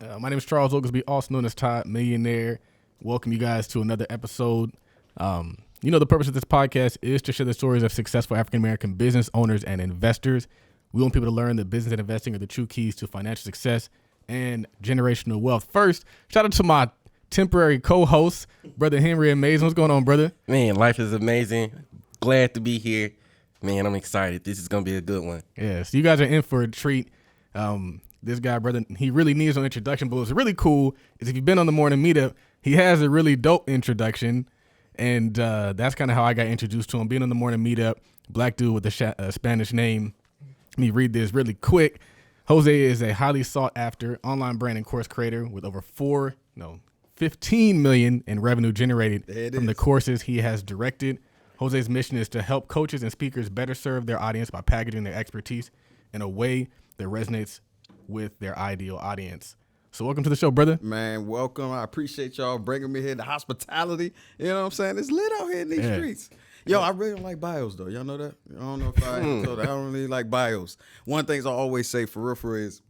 My name is Charles Oglesby, also known as Todd, Millionaire. Welcome you guys to another episode. The purpose of this podcast is to share the stories of successful African-American business owners and investors. We want people to learn that business and investing are the true keys to financial success and generational wealth. First, shout out to my temporary co-host, Brother Henry Amazing. What's going on, brother? Man, life is amazing. Glad to be here. Man, I'm excited. This is going to be a good one. Yeah, so you guys are in for a treat. This guy, brother, he really needs no introduction, but what's really cool is if you've been on the morning meetup, he has a really dope introduction, and that's kind of how I got introduced to him. Being on the morning meetup, black dude with a Spanish name. Let me read this really quick. Jose is a highly sought after online brand and course creator with over 15 million in revenue generated from the courses he has directed. Jose's mission is to help coaches and speakers better serve their audience by packaging their expertise in a way that resonates with their ideal audience. So welcome to the show, brother. Man, welcome. I appreciate y'all bringing me here. The hospitality, you know what I'm saying? It's lit out here in these streets. Yo, I really don't like bios, though. Y'all know that? I don't know if I told that. I don't really like bios. One of the things I always say for real is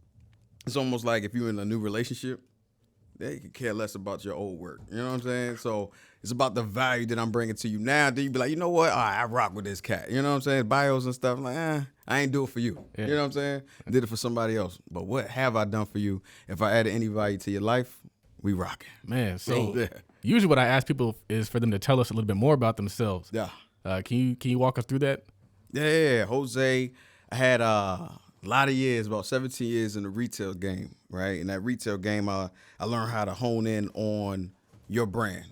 it's almost like if you're in a new relationship, they could care less about your old work. You know what I'm saying? So it's about the value that I'm bringing to you now. Then you be like, you know what? All right, I rock with this cat. You know what I'm saying? Bios and stuff. Like, I ain't do it for you. Yeah. You know what I'm saying? I did it for somebody else. But what have I done for you? If I added any value to your life, we rocking. Man, so usually what I ask people is for them to tell us a little bit more about themselves. Yeah. Can you walk us through that? Yeah. Jose, I had a lot of years, about 17 years in the retail game, right? In that retail game, I learned how to hone in on your brand,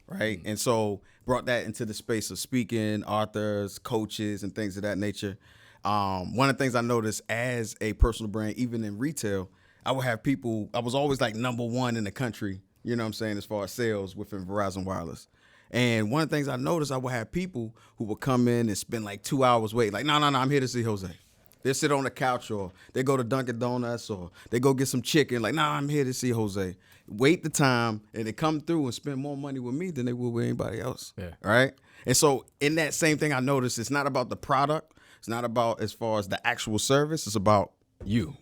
right? And so brought that into the space of speaking, authors, coaches, and things of that nature. One of the things I noticed as a personal brand, even in retail, I would have people, I was always like number one in the country, you know what I'm saying, as far as sales within Verizon Wireless. And one of the things I noticed, I would have people who would come in and spend like 2 hours waiting, like, no, I'm here to see Jose. They sit on the couch or they go to Dunkin' Donuts or they go get some chicken. Like, I'm here to see Jose. Wait the time and they come through and spend more money with me than they would with anybody else. Yeah. Right? And so in that same thing, I noticed it's not about the product. It's not about as far as the actual service. It's about you.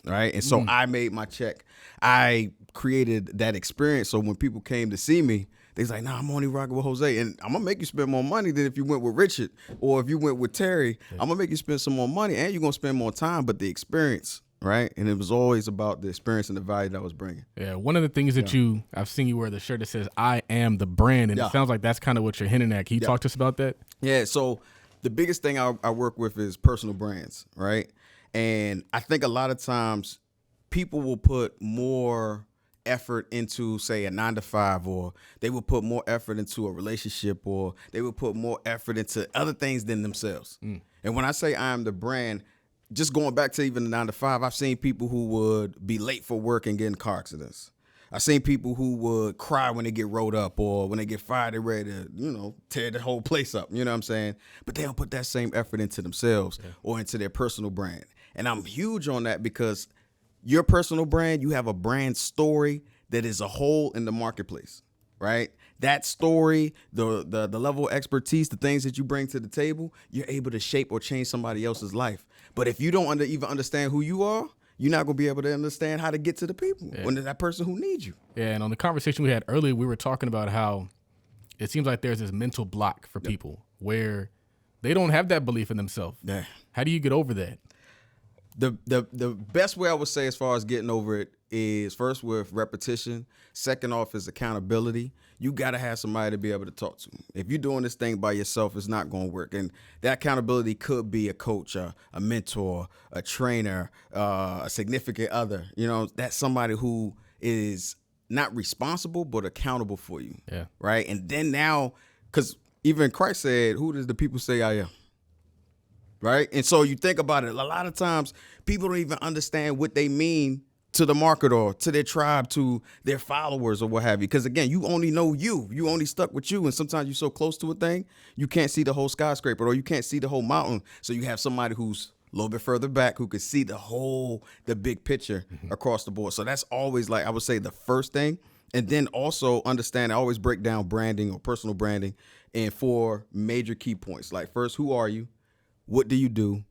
Right? And so I made my check. I created that experience. So when people came to see me, they was like, I'm only rocking with Jose. And I'm going to make you spend more money than if you went with Richard or if you went with Terry. Yeah. I'm going to make you spend some more money and you're going to spend more time, but the experience, right? And it was always about the experience and the value that I was bringing. Yeah, one of the things that I've seen you wear the shirt that says, I am the brand. And it sounds like that's kind of what you're hinting at. Can you talk to us about that? Yeah, so the biggest thing I work with is personal brands, right? And I think a lot of times people will put more effort into, say, a 9-to-5, or they will put more effort into a relationship, or they will put more effort into other things than themselves. And when I say I am the brand, just going back to even the 9-to-5, I've seen people who would be late for work and get in car accidents. I've seen people who would cry when they get rolled up, or when they get fired, they're ready to, tear the whole place up. You know what I'm saying? But they don't put that same effort into themselves or into their personal brand. And I'm huge on that because your personal brand, you have a brand story that is a hole in the marketplace, right? That story, the level of expertise, the things that you bring to the table, you're able to shape or change somebody else's life. But if you don't even understand who you are, you're not going to be able to understand how to get to the people, when that person who needs you. Yeah, and on the conversation we had earlier, we were talking about how it seems like there's this mental block for people where they don't have that belief in themselves. Yeah. How do you get over that? The best way I would say as far as getting over it is first with repetition. Second off is accountability. You got to have somebody to be able to talk to. If you're doing this thing by yourself, it's not going to work. And that accountability could be a coach, a mentor, a trainer, a significant other. That's somebody who is not responsible but accountable for you. Yeah. Right? And then now, because even Christ said, who does the people say I am? Right? And so you think about it, a lot of times people don't even understand what they mean to the market or to their tribe, to their followers or what have you. Because again, you only know you. You only stuck with you. And sometimes you're so close to a thing, you can't see the whole skyscraper or you can't see the whole mountain. So you have somebody who's a little bit further back who could see the big picture across the board. So that's always, like, I would say, the first thing. And then also understand, I always break down branding or personal branding in 4 major key points. Like, first, who are you? What do you do?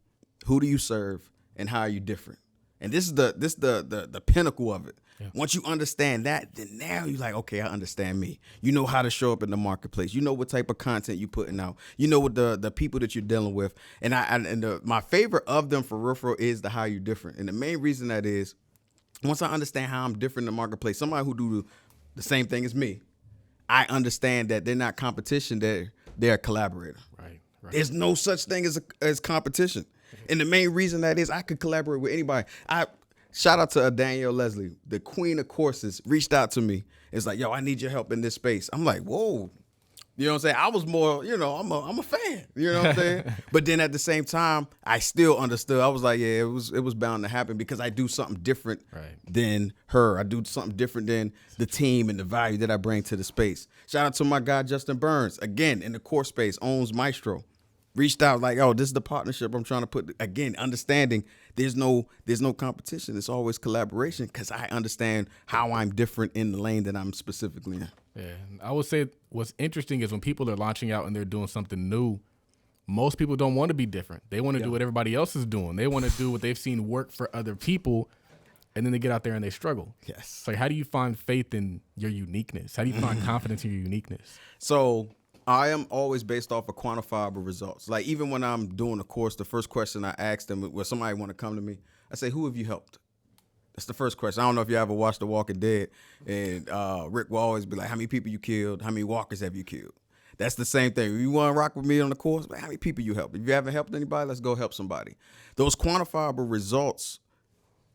Who do you serve? And how are you different? And this is the pinnacle of it. Yeah. Once you understand that, then now you're like, okay, I understand me. You know how to show up in the marketplace. You know what type of content you're putting out. You know what the people that you're dealing with. And my favorite of them for real is the how you different. And the main reason that is, once I understand how I'm different in the marketplace, somebody who do the same thing as me, I understand that they're not competition, they're a collaborator. Right. There's no such thing as competition. And the main reason that is I could collaborate with anybody. Shout out to Danielle Leslie, the queen of courses, reached out to me. It's like, yo, I need your help in this space. I'm like, whoa. You know what I'm saying? I was more, I'm a fan. You know what I'm saying? But then at the same time, I still understood. I was like, yeah, it was bound to happen because I do something different than her. I do something different than the team and the value that I bring to the space. Shout out to my guy, Justin Burns, again, in the course space, owns Maestro. Reached out like, oh, this is the partnership I'm trying to put. Again, understanding there's no competition. It's always collaboration because I understand how I'm different in the lane that I'm specifically in. Yeah, I would say what's interesting is when people are launching out and they're doing something new, most people don't want to be different. They want to do what everybody else is doing. They want to do what they've seen work for other people, and then they get out there and they struggle. Yes. So how do you find faith in your uniqueness? How do you find confidence in your uniqueness? So I am always based off of quantifiable results. Like even when I'm doing a course, the first question I ask them when somebody want to come to me, I say, who have you helped? That's the first question. I don't know if you ever watched The Walking Dead, and Rick will always be like, how many people you killed? How many walkers have you killed? That's the same thing. You want to rock with me on the course? How many people you help? If you haven't helped anybody, let's go help somebody. Those quantifiable results,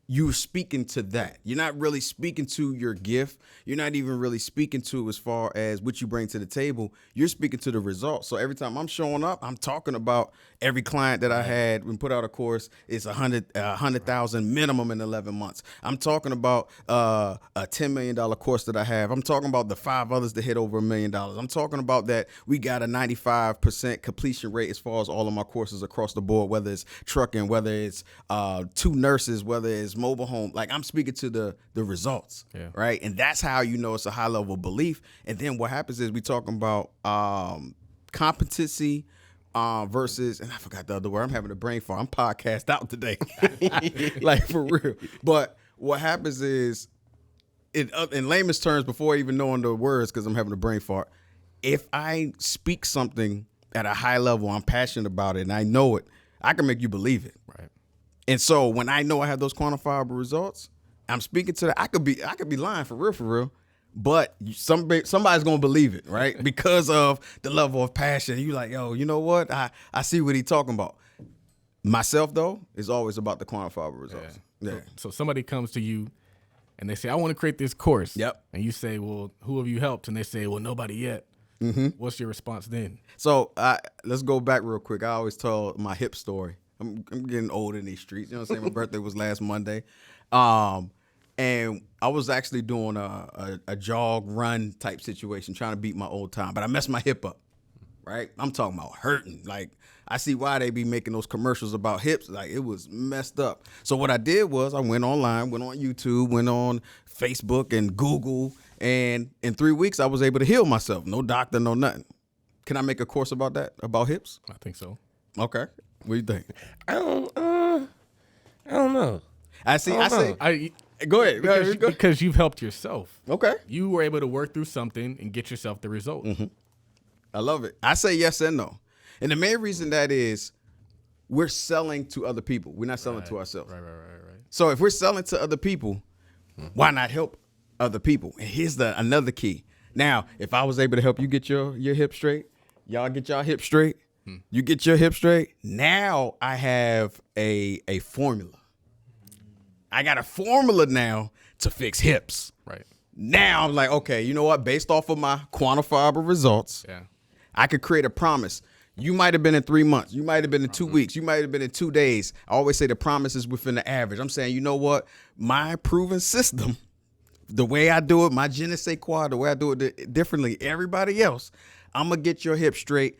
you're speaking to that. You're not really speaking to your gift. You're not even really speaking to as far as what you bring to the table. You're speaking to the results. So every time I'm showing up, I'm talking about every client that I had when put out a course. It's 100,000 minimum in 11 months. I'm talking about a $10 million course that I have. I'm talking about the 5 others that hit over $1 million. I'm talking about that we got a 95% completion rate as far as all of my courses across the board, whether it's trucking, whether it's 2 nurses, whether it's mobile home. Like I'm speaking to the results, right? And that's how you know it's a high level belief. And then what happens is we talking about competency versus, and I forgot the other word. I'm having a brain fart. I'm podcast out today, like for real. But what happens is, in layman's terms, before even knowing the words, because I'm having a brain fart, if I speak something at a high level, I'm passionate about it, and I know it, I can make you believe it. Right. And so when I know I have those quantifiable results, I'm speaking to that. I could be lying for real, but somebody's gonna believe it, right? Because of the level of passion. You like, yo, you know what? I see what he's talking about. Myself though is always about the quantifiable results. Yeah. So somebody comes to you and they say, I want to create this course. Yep. And you say, well, who have you helped? And they say, well, nobody yet. Mm-hmm. What's your response then? So let's go back real quick. I always tell my hip story. I'm getting old in these streets. You know what I'm saying? My birthday was last Monday. And I was actually doing a jog run type situation, trying to beat my old time, but I messed my hip up, right? I'm talking about hurting. Like I see why they be making those commercials about hips. Like it was messed up. So what I did was I went online, went on YouTube, went on Facebook and Google, and in 3 weeks I was able to heal myself. No doctor, no nothing. Can I make a course about that, about hips? I think so. Okay. What do you think? I don't know. I say, go ahead. Because you've helped yourself. Okay. You were able to work through something and get yourself the result. Mm-hmm. I love it. I say yes and no. And the main reason that is we're selling to other people. We're not selling to ourselves. Right. So if we're selling to other people, why not help other people? And here's another key. Now, if I was able to help you get your hip straight, y'all get y'all hip straight, you get your hip straight. Now I have a formula. I got a formula now to fix hips. Right. Now I'm like, okay, you know what? Based off of my quantifiable results, I could create a promise. You might have been in 3 months. You might have been in 2 weeks. You might have been in 2 days. I always say the promise is within the average. I'm saying, you know what? My proven system, the way I do it, my je ne sais quoi, the way I do it differently, everybody else, I'm going to get your hip straight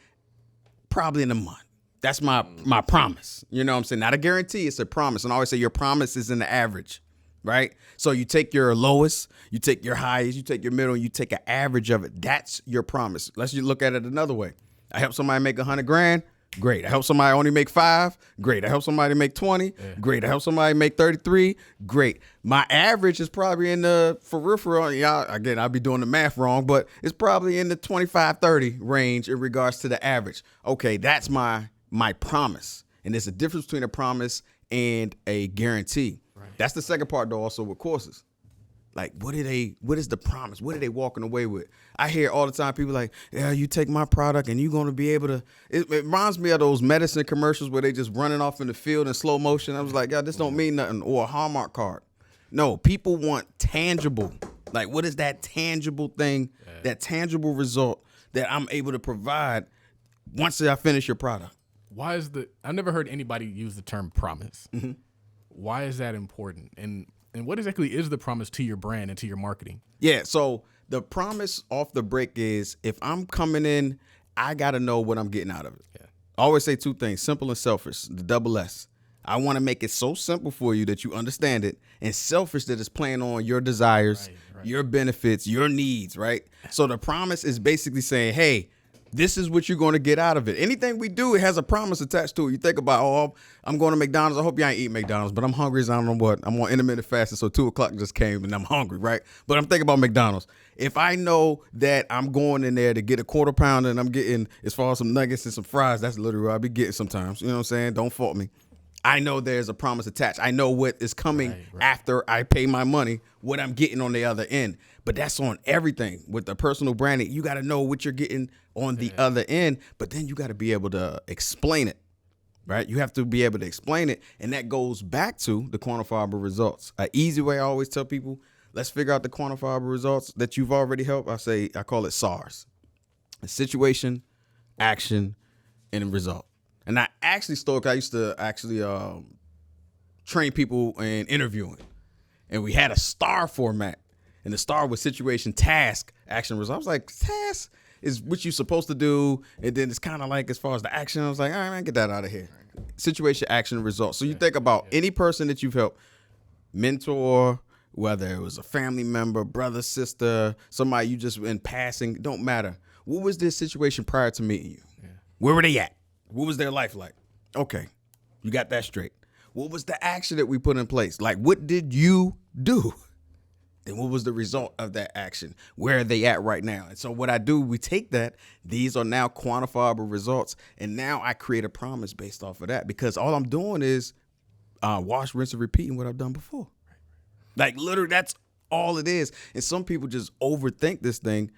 probably in a month. That's my promise. You know what I'm saying? Not a guarantee, it's a promise. And I always say your promise is in the average, right? So you take your lowest, you take your highest, you take your middle, and you take an average of it. That's your promise. Let's just look at it another way. I help somebody make $100,000. Great. I help somebody only make 5. Great. I help somebody make 20. Great. I help somebody make 33. Great. My average is probably in the, for real, y'all, again, I'll be doing the math wrong, but it's probably in the 25, 30 range in regards to the average. Okay, that's my promise. And there's a difference between a promise and a guarantee. Right. That's the second part, though, also with courses. Like, what is the promise? What are they walking away with? I hear all the time people like, yeah, you take my product and you're going to be able to, it reminds me of those medicine commercials where they just running off in the field in slow motion. I was like, yeah, this don't mean nothing. Or a Hallmark card. No, people want tangible. Like, what is that tangible thing, that tangible result that I'm able to provide once I finish your product? I've never heard anybody use the term promise. Mm-hmm. Why is that important? And what exactly is the promise to your brand and to your marketing? Yeah, so the promise off the break is if I'm coming in, I got to know what I'm getting out of it. Yeah. I always say 2 things, simple and selfish, the double S. I want to make it so simple for you that you understand it, and selfish that it's playing on your desires, your benefits, your needs, right? So the promise is basically saying, hey, this is what you're going to get out of it. Anything we do, it has a promise attached to it. You think about, oh, I'm going to McDonald's. I hope you ain't eat McDonald's, but I'm hungry as I don't know what. I'm on intermittent fasting, so 2 o'clock just came and I'm hungry, right? But I'm thinking about McDonald's. If I know that I'm going in there to get a quarter pounder and I'm getting, as far as some nuggets and some fries, that's literally what I'll be getting sometimes. You know what I'm saying? Don't fault me. I know there's a promise attached. I know what is coming after I pay my money, what I'm getting on the other end. But that's on everything. With the personal branding, you got to know what you're getting on the other end, but then you got to be able to explain it, right? You have to be able to explain it, and that goes back to the quantifiable results. An easy way I always tell people, let's figure out the quantifiable results that you've already helped. I call it SARS. A situation, action, and result. And I actually I used to actually train people in interviewing, and we had a STAR format. And the STAR was situation, task, action, result. I was like, task is what you're supposed to do. And then it's kind of like as far as the action, I was like, all right, man, get that out of here. Situation, action, result. So you think about any person that you've helped, mentor, whether it was a family member, brother, sister, somebody you just in passing, don't matter. What was their situation prior to meeting you? Yeah. Where were they at? What was their life like? Okay, you got that straight. What was the action that we put in place? Like, what did you do? Then what was the result of that action? Where are they at right now? And so what I do, we take that. These are now quantifiable results. And now I create a promise based off of that, because all I'm doing is wash, rinse, and repeating what I've done before. Like, literally, that's all it is. And some people just overthink this thing.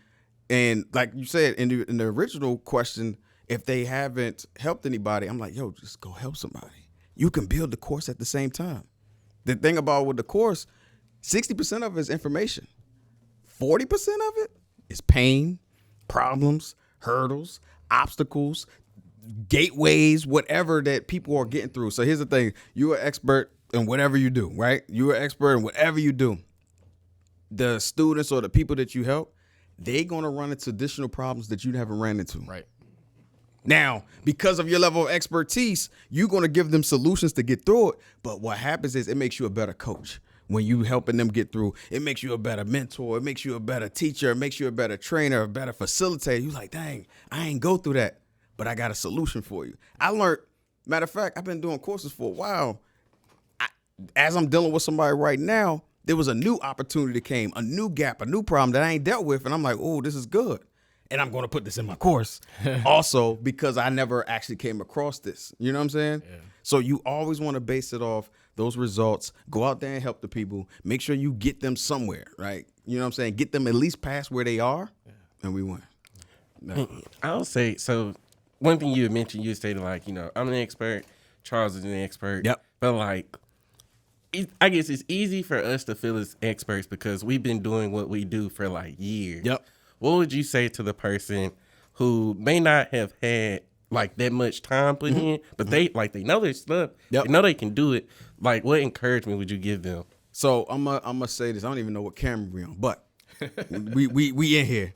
And like you said in the original question, if they haven't helped anybody, I'm like, yo, just go help somebody. You can build the course at the same time. The thing about with the course, 60% of it is information. 40% of it is pain, problems, hurdles, obstacles, gateways, whatever that people are getting through. So here's the thing. You're an expert in whatever you do, right? You're an expert in whatever you do. The students or the people that you help, they're going to run into additional problems that you haven't ran into. Right. Now, because of your level of expertise, you're going to give them solutions to get through it. But what happens is it makes you a better coach. When you helping them get through, it makes you a better mentor. It makes you a better teacher. It makes you a better trainer, a better facilitator. You're like, dang, I ain't go through that, but I got a solution for you. I learned, matter of fact, I've been doing courses for a while. As I'm dealing with somebody right now, there was a new opportunity that came, a new gap, a new problem that I ain't dealt with. And I'm like, oh, this is good. And I'm going to put this in my course also because I never actually came across this. You know what I'm saying? Yeah. So you always want to base it off those results. Go out there and help the people. Make sure you get them somewhere, right? You know what I'm saying? Get them at least past where they are, and we win. No. I'll say, so one thing you had mentioned, you stated like, you know, I'm an expert, Charles is an expert. Yep. But like, I guess it's easy for us to feel as experts because we've been doing what we do for like years. Yep. What would you say to the person who may not have had like that much time put in, but they know their stuff. Yep. They know they can do it. Like, what encouragement would you give them? So I'm gonna say this. I don't even know what camera we on, but we in here.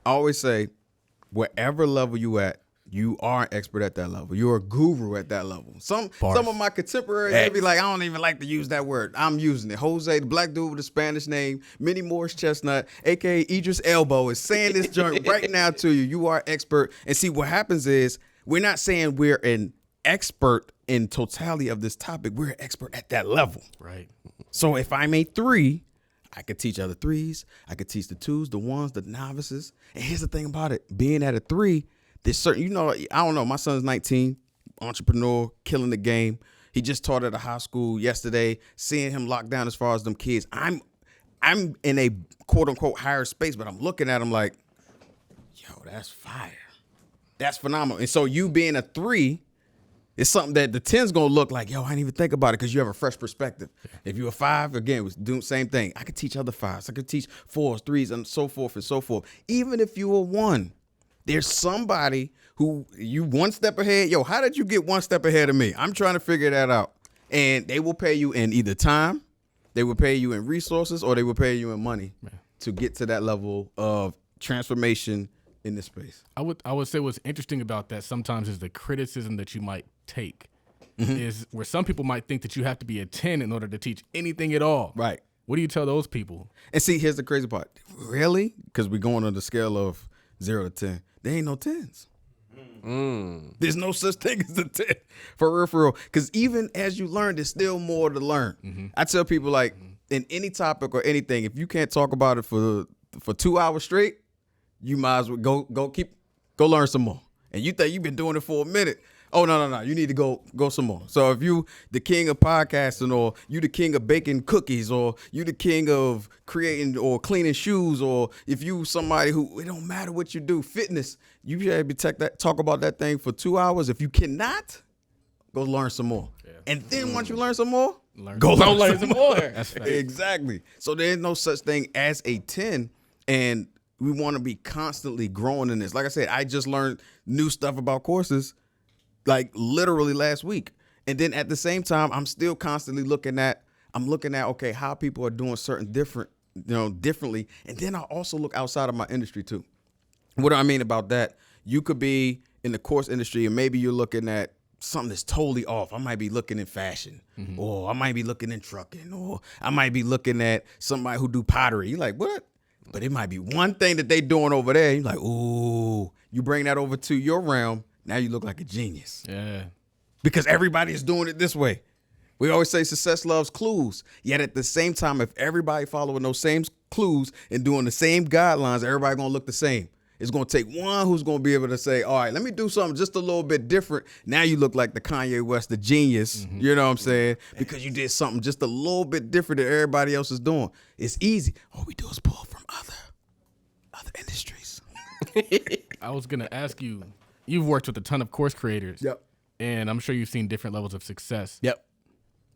I always say, wherever level you at, you are an expert at that level. You're a guru at that level. Some of my contemporaries, they be like, I don't even like to use that word. I'm using it. Jose, the black dude with the Spanish name, Minnie Morris Chestnut, a.k.a. Idris Elbow, is saying this joint right now to you. You are expert. And see, what happens is we're not saying we're an expert in totality of this topic. We're an expert at that level. Right. So if I'm a 3, I could teach other 3s. I could teach the 2s, the 1s, the novices. And here's the thing about it. Being at a 3, there's certain, I don't know. My son's 19, entrepreneur, killing the game. He just taught at a high school yesterday, seeing him locked down as far as them kids. I'm in a quote unquote higher space, but I'm looking at him like, yo, that's fire. That's phenomenal. And so you being a 3, it's something that the 10's gonna look like, yo, I didn't even think about it because you have a fresh perspective. If you're a 5, again, was doing the same thing. I could teach other 5s. I could teach 4s, 3s, and so forth and so forth. Even if you were 1, there's somebody who you one step ahead. Yo, how did you get one step ahead of me? I'm trying to figure that out. And they will pay you in either time, they will pay you in resources, or they will pay you in money to get to that level of transformation in this space. I would say what's interesting about that sometimes is the criticism that you might take is where some people might think that you have to be a 10 in order to teach anything at all. Right. What do you tell those people? And see, here's the crazy part. Really? Because we're going on the scale of 0 to 10. There ain't no 10s. There's no such thing as a 10. For real. Because even as you learn, there's still more to learn. I tell people, like, in any topic or anything, if you can't talk about it for 2 hours straight, you might as well go learn some more. And you think you've been doing it for a minute. Oh, no. You need to go some more. So if you the king of podcasting, or you the king of baking cookies, or you the king of creating or cleaning shoes, or if you somebody who, it don't matter what you do, fitness, you should be talk about that thing for 2 hours. If you cannot, go learn some more. Yeah. And then once you learn some more, go learn some more. That's fact. Exactly. So there's no such thing as a 10, and we want to be constantly growing in this. Like I said, I just learned new stuff about courses like literally last week. And then at the same time, I'm still constantly looking at, okay, how people are doing certain differently. And then I also look outside of my industry too. What do I mean about that? You could be in the course industry and maybe you're looking at something that's totally off. I might be looking in fashion, or I might be looking in trucking, or I might be looking at somebody who do pottery. You're like, what? But it might be one thing that they doing over there. You're like, ooh, you bring that over to your realm. Now you look like a genius. Yeah. Because everybody is doing it this way. We always say success loves clues. Yet at the same time, if everybody following those same clues and doing the same guidelines, everybody going to look the same. It's going to take one who's going to be able to say, all right, let me do something just a little bit different. Now you look like the Kanye West, the genius. You know what I'm saying? Because you did something just a little bit different than everybody else is doing. It's easy. All we do is pull from other industries. I was going to ask you, you've worked with a ton of course creators. Yep. And I'm sure you've seen different levels of success. Yep.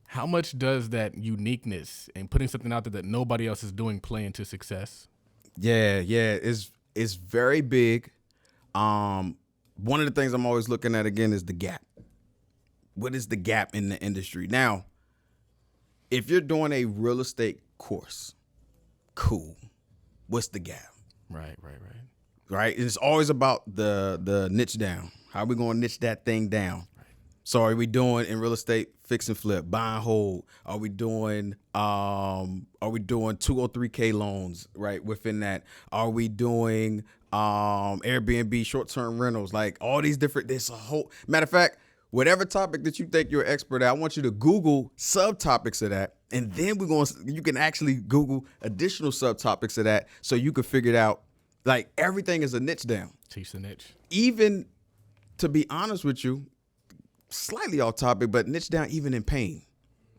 How much does that uniqueness and putting something out there that nobody else is doing play into success? Yeah. It's very big. One of the things I'm always looking at again is the gap. What is the gap in the industry? Now, if you're doing a real estate course, cool. What's the gap? Right. Right? It's always about the niche down. How are we going to niche that thing down? Right. So are we doing in real estate fix and flip, buy and hold? Are we doing 203K loans, right? Within that, are we doing Airbnb short-term rentals? Like all these different, there's a whole, matter of fact, whatever topic that you think you're an expert at, I want you to Google subtopics of that. And then you can actually Google additional subtopics of that so you can figure it out. Like everything is a niche down. Teach the niche. Even to be honest with you, slightly off topic, but niche down even in pain.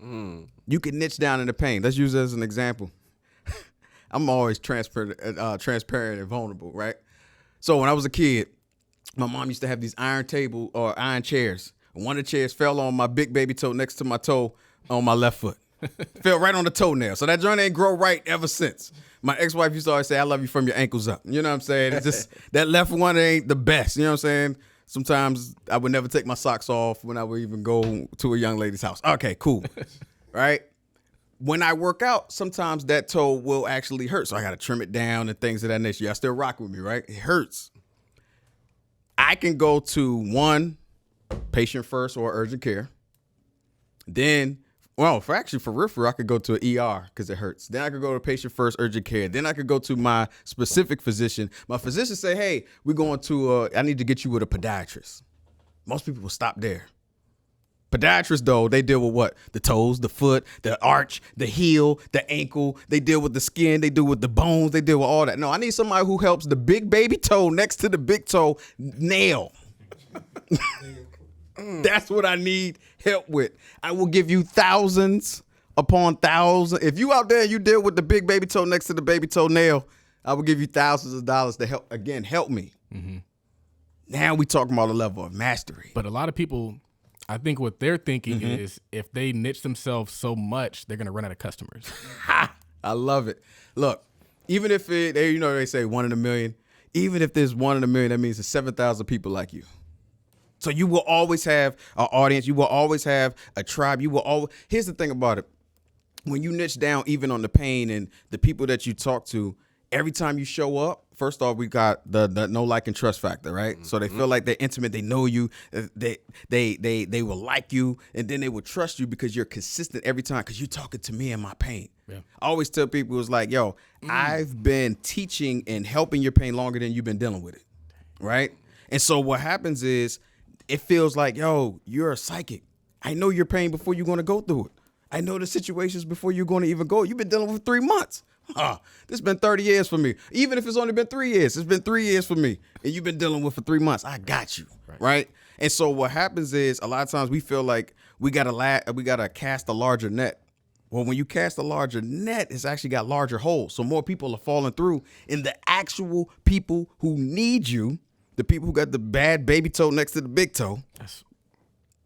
You can niche down in the pain. Let's use it as an example. I'm always transparent and vulnerable, right? So when I was a kid, my mom used to have these iron chairs. One of the chairs fell on my big baby toe next to my toe on my left foot. Fell right on the toenail. So that joint ain't grow right ever since. My ex-wife used to always say, I love you from your ankles up. You know what I'm saying? It's just that left one ain't the best. You know what I'm saying? Sometimes I would never take my socks off when I would even go to a young lady's house. Okay, cool. Right? When I work out, sometimes that toe will actually hurt. So I got to trim it down and things of that nature. Y'all still rock with me, right? It hurts. I can go to one, patient first or urgent care. Then, for real, I could go to an ER because it hurts. Then I could go to patient first, urgent care. Then I could go to my specific physician. My physician say, hey, we're going to, I need to get you with a podiatrist. Most people will stop there. Podiatrists, though, they deal with what? The toes, the foot, the arch, the heel, the ankle. They deal with the skin. They deal with the bones. They deal with all that. No, I need somebody who helps the big baby toe next to the big toe nail. That's what I need help with. I will give you thousands upon thousands. If you out there and you deal with the big baby toe next to the baby toe nail, I will give you thousands of dollars to help me. Mm-hmm. Now we talking about a level of mastery. But a lot of people, I think what they're thinking is if they niche themselves so much, they're going to run out of customers. I love it. Look, even if they say 1 in a million, even if there's 1 in a million, that means there's 7,000 people like you. So you will always have an audience. You will always have a tribe. Here's the thing about it. When you niche down even on the pain and the people that you talk to, every time you show up, first off, we got the know, like, and trust factor, right? Mm-hmm. So they feel like they're intimate. They know you. They will like you, and then they will trust you because you're consistent every time because you're talking to me and my pain. Yeah. I always tell people, it's like, yo, I've been teaching and helping your pain longer than you've been dealing with it, right? And so what happens is it feels like, yo, you're a psychic. I know your pain before you're going to go through it. I know the situations before you're going to even go. You've been dealing with 3 months. This has been 30 years for me. Even if it's only been 3 years, it's been 3 years for me. And you've been dealing with for 3 months. I got you, right? And so what happens is a lot of times we feel like we gotta cast a larger net. Well, when you cast a larger net, it's actually got larger holes. So more people are falling through. And the actual people who need you, the people who got the bad baby toe next to the big toe,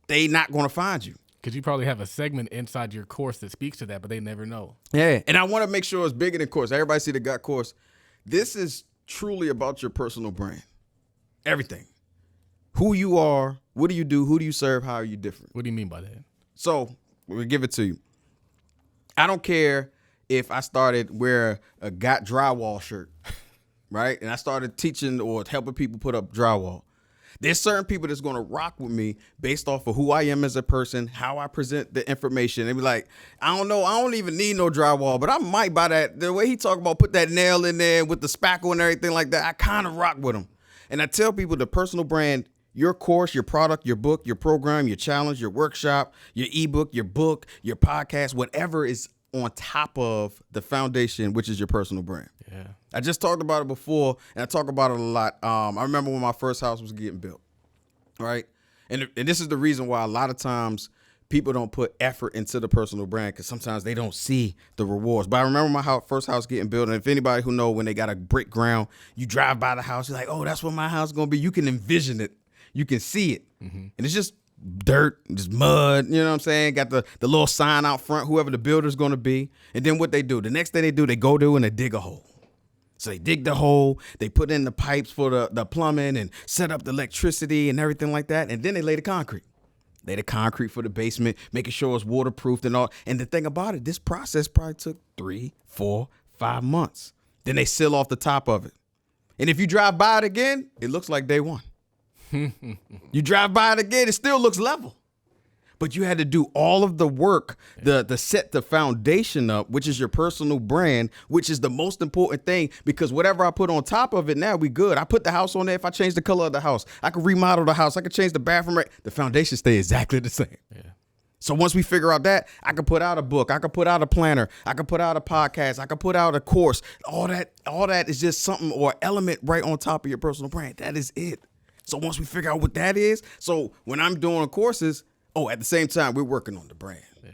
they not going to find you. Because you probably have a segment inside your course that speaks to that, but they never know. Yeah, and I want to make sure it's bigger than course. Everybody see the gut course. This is truly about your personal brand. Everything. Who you are, what do you do, who do you serve, how are you different? What do you mean by that? So, we'll give it to you. I don't care if I started wear a Got drywall shirt, right? And I started teaching or helping people put up drywall. There's certain people that's going to rock with me based off of who I am as a person, how I present the information. They be like, I don't know, I don't even need no drywall, but I might buy that. The way he talk about put that nail in there with the spackle and everything like that, I kind of rock with him. And I tell people the personal brand, your course, your product, your book, your program, your challenge, your workshop, your ebook, your book, your podcast, whatever is on top of the foundation, which is your personal brand. Yeah. I just talked about it before, and I talk about it a lot. I remember when my first house was getting built, right? And this is the reason why a lot of times people don't put effort into the personal brand because sometimes they don't see the rewards. But I remember my first house getting built, and if anybody who know when they got a brick ground, you drive by the house, you're like, oh, that's what my house is going to be. You can envision it. You can see it. Mm-hmm. And it's just dirt, just mud, you know what I'm saying? Got the little sign out front, whoever the builder's going to be. And then what they do, the next thing they do, they go and they dig a hole. So they dig the hole, they put in the pipes for the plumbing and set up the electricity and everything like that. And then they lay the concrete. Lay the concrete for the basement, making sure it's waterproofed and all. And the thing about it, this process probably took 3, 4, 5 months. Then they seal off the top of it. And if you drive by it again, it looks like day one. You drive by it again, it still looks level. But you had to do all of the work, the set the foundation up, which is your personal brand, which is the most important thing, because whatever I put on top of it, now we good. I put the house on there. If I change the color of the house, I could remodel the house. I could change the bathroom. The foundation stay exactly the same. Yeah. So once we figure out that, I could put out a book. I could put out a planner. I could put out a podcast. I could put out a course. All that is just something or element right on top of your personal brand. That is it. So once we figure out what that is, so when I'm doing courses, at the same time, we're working on the brand. Yeah.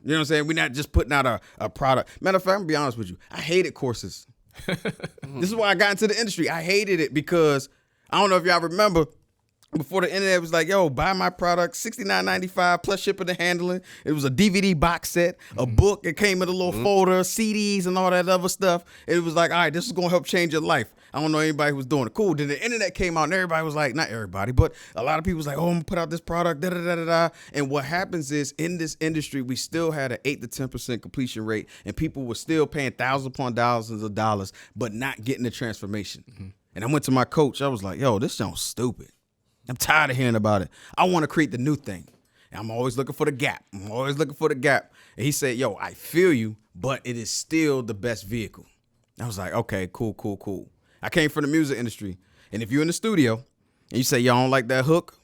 You know what I'm saying? We're not just putting out a product. Matter of fact, I'm going to be honest with you. I hated courses. This is why I got into the industry. I hated it because, I don't know if y'all remember, before the internet was like, yo, buy my product, $69.95 plus shipping and handling. It was a DVD box set, a book. It came in a little folder, CDs and all that other stuff. It was like, all right, this is going to help change your life. I don't know anybody who was doing it. Cool. Then the internet came out and everybody was like, not everybody, but a lot of people was like, oh, I'm going to put out this product, da-da-da-da-da. And what happens is in this industry, we still had an 8 to 10% completion rate and people were still paying thousands upon thousands of dollars, but not getting the transformation. Mm-hmm. And I went to my coach. I was like, yo, this sounds stupid. I'm tired of hearing about it. I want to create the new thing. And I'm always looking for the gap. And he said, yo, I feel you, but it is still the best vehicle. I was like, okay, cool. I came from the music industry. And if you're in the studio and you say, y'all don't like that hook,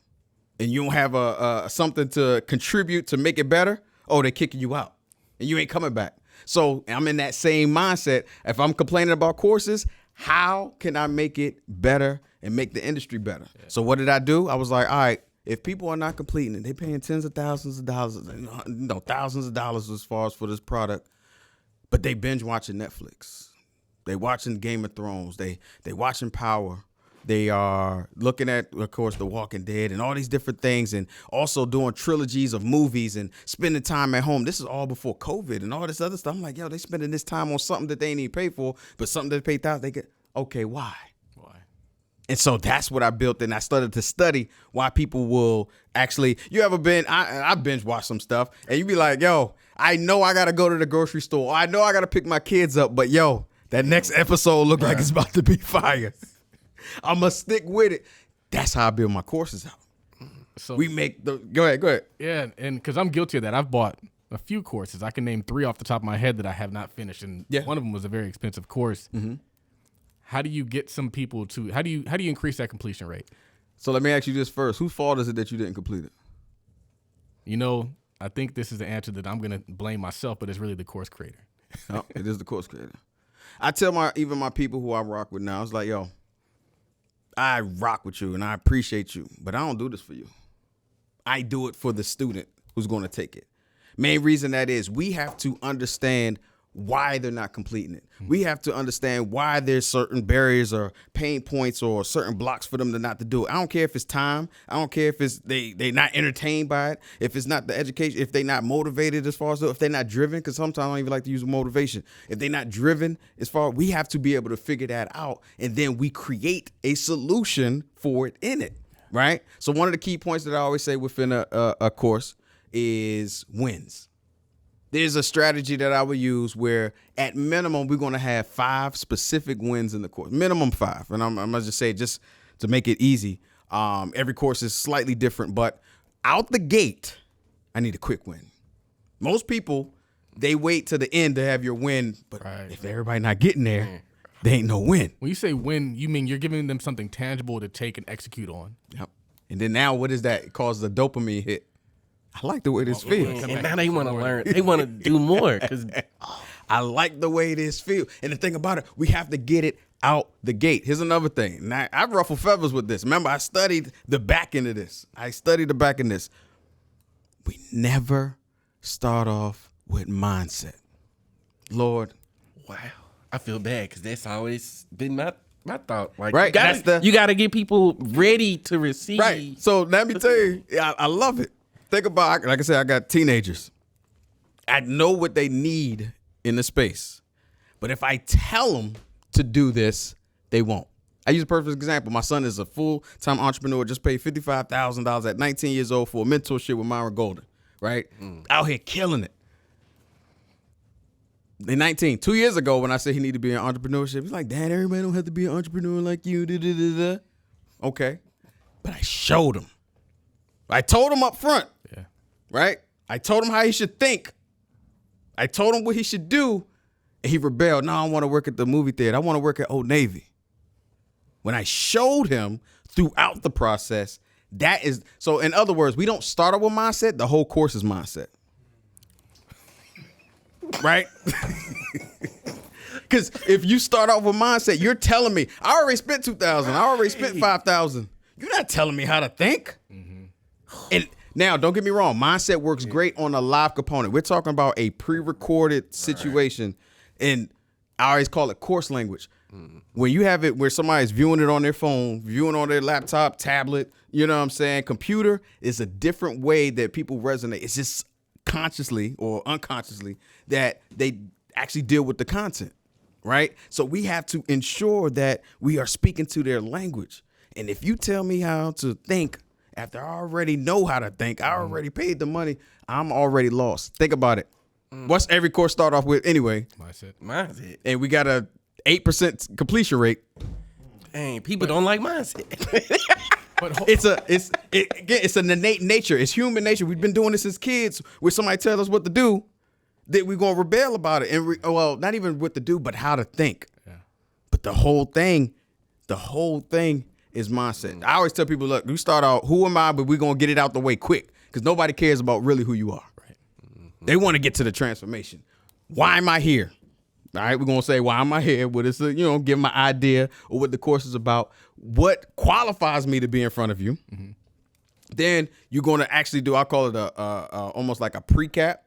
and you don't have a something to contribute to make it better, oh, they're kicking you out and you ain't coming back. So I'm in that same mindset. If I'm complaining about courses, how can I make it better and make the industry better? Yeah. So what did I do? I was like, all right, if people are not completing it, they're paying tens of thousands of dollars, thousands of dollars as far as for this product, but they binge watching Netflix. They watching Game of Thrones. They watching Power. They are looking at, of course, The Walking Dead and all these different things, and also doing trilogies of movies and spending time at home. This is all before COVID and all this other stuff. I'm like, yo, they spending this time on something that they ain't even pay for, but something they pay thousands. They get, okay, why? And so that's what I built, and I started to study why people will actually. You ever been? I binge watch some stuff, and you be like, yo, I know I gotta go to the grocery store. I know I gotta pick my kids up, but yo, that next episode look like it's about to be fire. I'm going to stick with it. That's how I build my courses out. So we make the – go ahead. Yeah, and because I'm guilty of that. I've bought a few courses. I can name 3 off the top of my head that I have not finished, and one of them was a very expensive course. Mm-hmm. How do you get some people to – how do you increase that completion rate? So let me ask you this first. Whose fault is it that you didn't complete it? You know, I think this is the answer that I'm going to blame myself, but it's really the course creator. No, it is the course creator. I tell even my people who I rock with now, it's like, yo, I rock with you and I appreciate you, but I don't do this for you. I do it for the student who's going to take it. Main reason that is we have to understand why they're not completing it. We have to understand why there's certain barriers or pain points or certain blocks for them to not to do it. I don't care if it's time. I don't care if it's they not entertained by it. If it's not the education, if they're not motivated as far as if they're not driven, because sometimes I don't even like to use motivation. If they're not driven as far, we have to be able to figure that out, and then we create a solution for it in it, right? So one of the key points that I always say within a course is wins. There's a strategy that I would use where at minimum, we're going to have 5 specific wins in the course, minimum 5. And I'm going to just say, just to make it easy, every course is slightly different, but out the gate, I need a quick win. Most people, they wait to the end to have your win, but if everybody not getting there, there ain't no win. When you say win, you mean you're giving them something tangible to take and execute on. Yep. And then now what is that? It causes a dopamine hit. I like the way this feels. And now they want to learn. They want to do more. Cause I like the way this feels. And the thing about it, we have to get it out the gate. Here's another thing. Now, I've ruffled feathers with this. Remember, I studied the back end of this. We never start off with mindset. Lord. Wow. I feel bad because that's always been my thought. Like, right. You got to get people ready to receive. Right. So let me tell you, I love it. Think about, like I said, I got teenagers. I know what they need in the space. But if I tell them to do this, they won't. I use a perfect example. My son is a full-time entrepreneur, just paid $55,000 at 19 years old for a mentorship with Myron Golden, right? Out here killing it. They're 19. 2 years ago, when I said he needed to be in entrepreneurship, he's like, Dad, everybody don't have to be an entrepreneur like you. Da-da-da-da. Okay. But I showed him. I told him up front. Yeah. Right? I told him how he should think. I told him what he should do. And he rebelled. No, I don't want to work at the movie theater. I want to work at Old Navy. When I showed him throughout the process, that is, so in other words, we don't start out with mindset. The whole course is mindset. Right? Because if you start off with mindset, you're telling me, I already spent $2,000. I already spent $5,000. You're not telling me how to think. Mm-hmm. And now, don't get me wrong. Mindset works great on a live component. We're talking about a pre-recorded situation. And I always call it course language. When you have it where somebody's viewing it on their phone, viewing on their laptop, tablet, you know what I'm saying? Computer is a different way that people resonate. It's just consciously or unconsciously that they actually deal with the content, right? So we have to ensure that we are speaking to their language. And if you tell me how to think after I already know how to think, I already paid the money, I'm already lost. Think about it. What's every course start off with anyway? Mindset. And we got a 8% completion rate. Dang, people don't like mindset. But it's an innate nature. It's human nature. We've been doing this as kids where somebody tells us what to do, that we're going to rebel about it. And well, not even what to do, but how to think. Yeah. But the whole thing is mindset. I always tell people, look, we start out, who am I, but we're going to get it out the way quick because nobody cares about really who you are. Right. Mm-hmm. They want to get to the transformation. Why am I here? All right, we're going to say, why am I here? What is it, give my idea or what the course is about. What qualifies me to be in front of you? Mm-hmm. Then you're going to actually do, I call it almost like a pre-cap,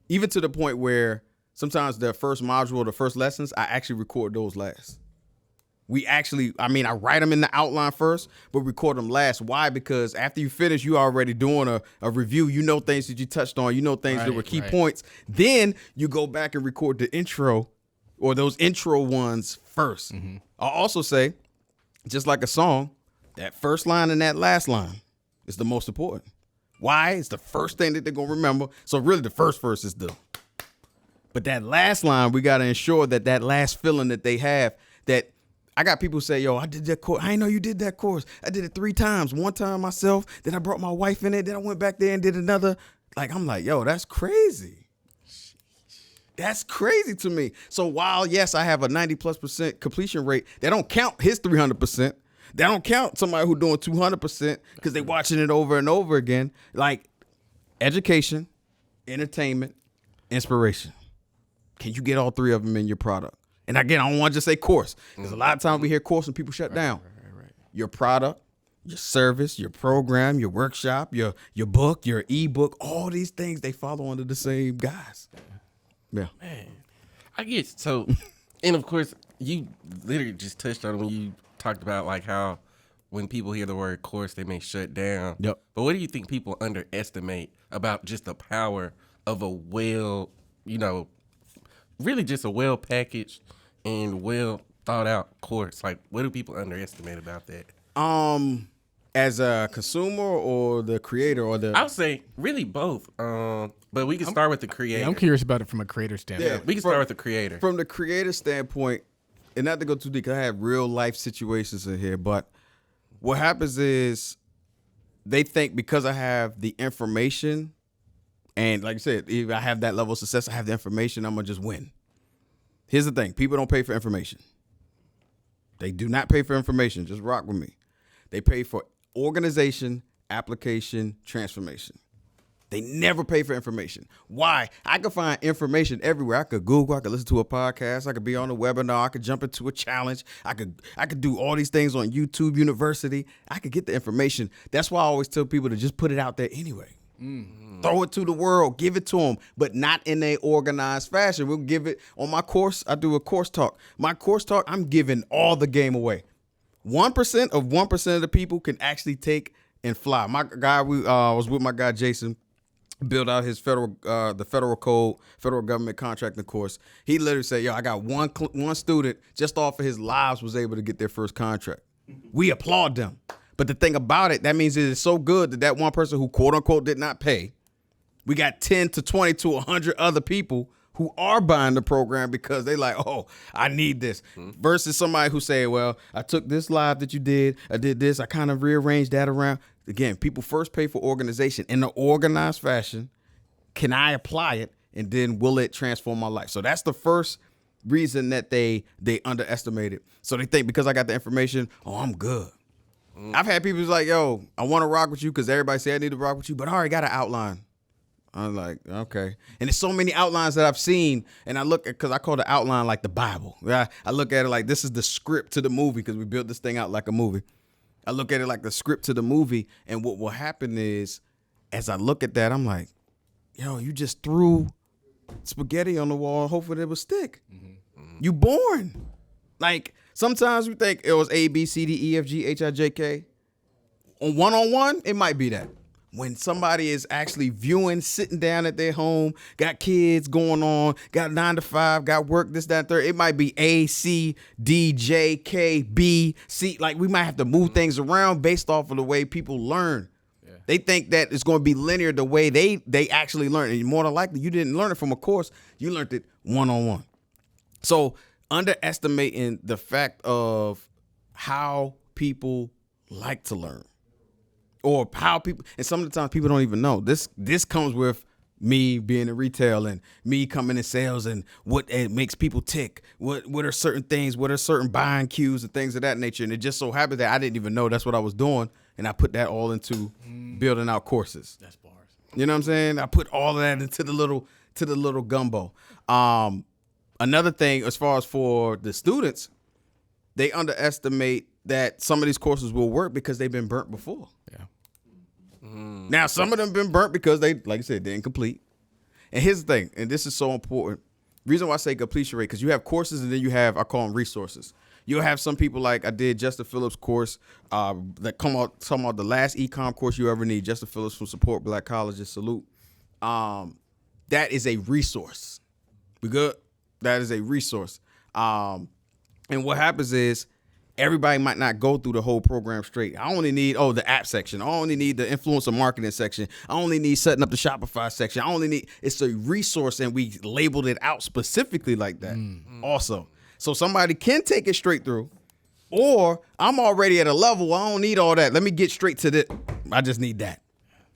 even to the point where sometimes the first module, the first lessons, I actually record those last. I write them in the outline first, but record them last. Why? Because after you finish, you already doing a review. You know things that you touched on. You know things that were key points. Then you go back and record the intro or those intro ones first. Mm-hmm. I'll also say, just like a song, that first line and that last line is the most important. Why? It's the first thing that they're going to remember. So really the first verse is the... But that last line, we got to ensure that last feeling that they have, that I got people say, yo, I did that course. I didn't know you did that course. I did it 3 times. One time myself, then I brought my wife in it. Then I went back there and did another. I'm like, yo, that's crazy. That's crazy to me. So while, yes, I have a 90+% completion rate, they don't count his 300%. They don't count somebody who doing 200% because they watching it over and over again. Like education, entertainment, inspiration. Can you get all 3 of them in your product? And again, I don't want to just say course, because a lot of times we hear course and people shut down. Right. Your product, your service, your program, your workshop, your book, your ebook, all these things, they follow under the same guys. Yeah. Man, I guess so. And of course, you literally just touched on it when you talked about like how when people hear the word course, they may shut down. Yep. But what do you think people underestimate about just the power of a really just a well packaged and well thought out course? Like, what do people underestimate about that? As a consumer or the creator or the... I would say really both. But we can start with the creator. Yeah, I'm curious about it from a creator standpoint. Yeah, we can start with the creator. From the creator standpoint, and not to go too deep, 'cause I have real life situations in here, but what happens is they think because I have the information, and like I said, if I have that level of success, I have the information, I'm going to just win. Here's the thing. People don't pay for information. They do not pay for information. Just rock with me. They pay for organization, application, transformation. They never pay for information. Why? I could find information everywhere. I could Google, I could listen to a podcast, I could be on a webinar, I could jump into a challenge. I could do all these things on YouTube University. I could get the information. That's why I always tell people to just put it out there anyway. Mm-hmm. Throw it to the world, give it to them, but not in a organized fashion. We'll give it on my course. I do a course talk. My course talk, I'm giving all the game away. 1% of 1% of the people can actually take and fly. My guy, was with my guy Jason, build out his the federal code, federal government contracting course. He literally said, yo, I got one student just off of his lives was able to get their first contract. We applaud them. But the thing about it, that means it is so good that one person who quote unquote did not pay, we got 10 to 20 to 100 other people who are buying the program because they like, oh, I need this. Mm-hmm. Versus somebody who say, well, I took this live that you did, I did this, I kind of rearranged that around. Again, people first pay for organization in an organized fashion. Can I apply it? And then will it transform my life? So that's the first reason that they underestimate it. So they think because I got the information, oh, I'm good. Mm-hmm. I've had people who's like, yo, I want to rock with you because everybody say I need to rock with you, but I already got an outline. I'm like, okay. And there's so many outlines that I've seen, and I look at, because I call the outline like the Bible. I look at it like this is the script to the movie because we built this thing out like a movie. I look at it like the script to the movie, and what will happen is, as I look at that, I'm like, yo, you just threw spaghetti on the wall, hoping it would stick. Mm-hmm. Mm-hmm. You born. Like, sometimes we think it was A, B, C, D, E, F, G, H, I, J, K. On one, it might be that. When somebody is actually viewing, sitting down at their home, got kids going on, got 9 to 5, got work, this, that, third, it might be A, C, D, J, K, B, C. Like, we might have to move things around based off of the way people learn. Yeah. They think that it's going to be linear the way they actually learn. And more than likely, you didn't learn it from a course. You learned it one-on-one. So underestimating the fact of how people like to learn. Or how people, and some of the times people don't even know. This comes with me being in retail and me coming in sales and what it makes people tick. What are certain things? What are certain buying cues and things of that nature? And it just so happened that I didn't even know that's what I was doing. And I put that all into building out courses. That's bars. You know what I'm saying? I put all of that into the little gumbo. Another thing, as far as for the students, they underestimate that some of these courses will work because they've been burnt before. Yeah. Now, some of them been burnt because they, like I said, they're incomplete. And here's the thing, and this is so important. Reason why I say completion rate, because you have courses and then you have, I call them resources. You'll have some people like I did Justin Phillips' course that come out talking about the last e-com course you ever need. Justin Phillips from Support Black Colleges, salute. That is a resource. We good? That is a resource. And what happens is everybody might not go through the whole program straight. I only need, the app section. I only need the influencer marketing section. I only need setting up the Shopify section. It's a resource, and we labeled it out specifically like that also. So somebody can take it straight through, or I'm already at a level, I don't need all that. Let me get straight to the, I just need that,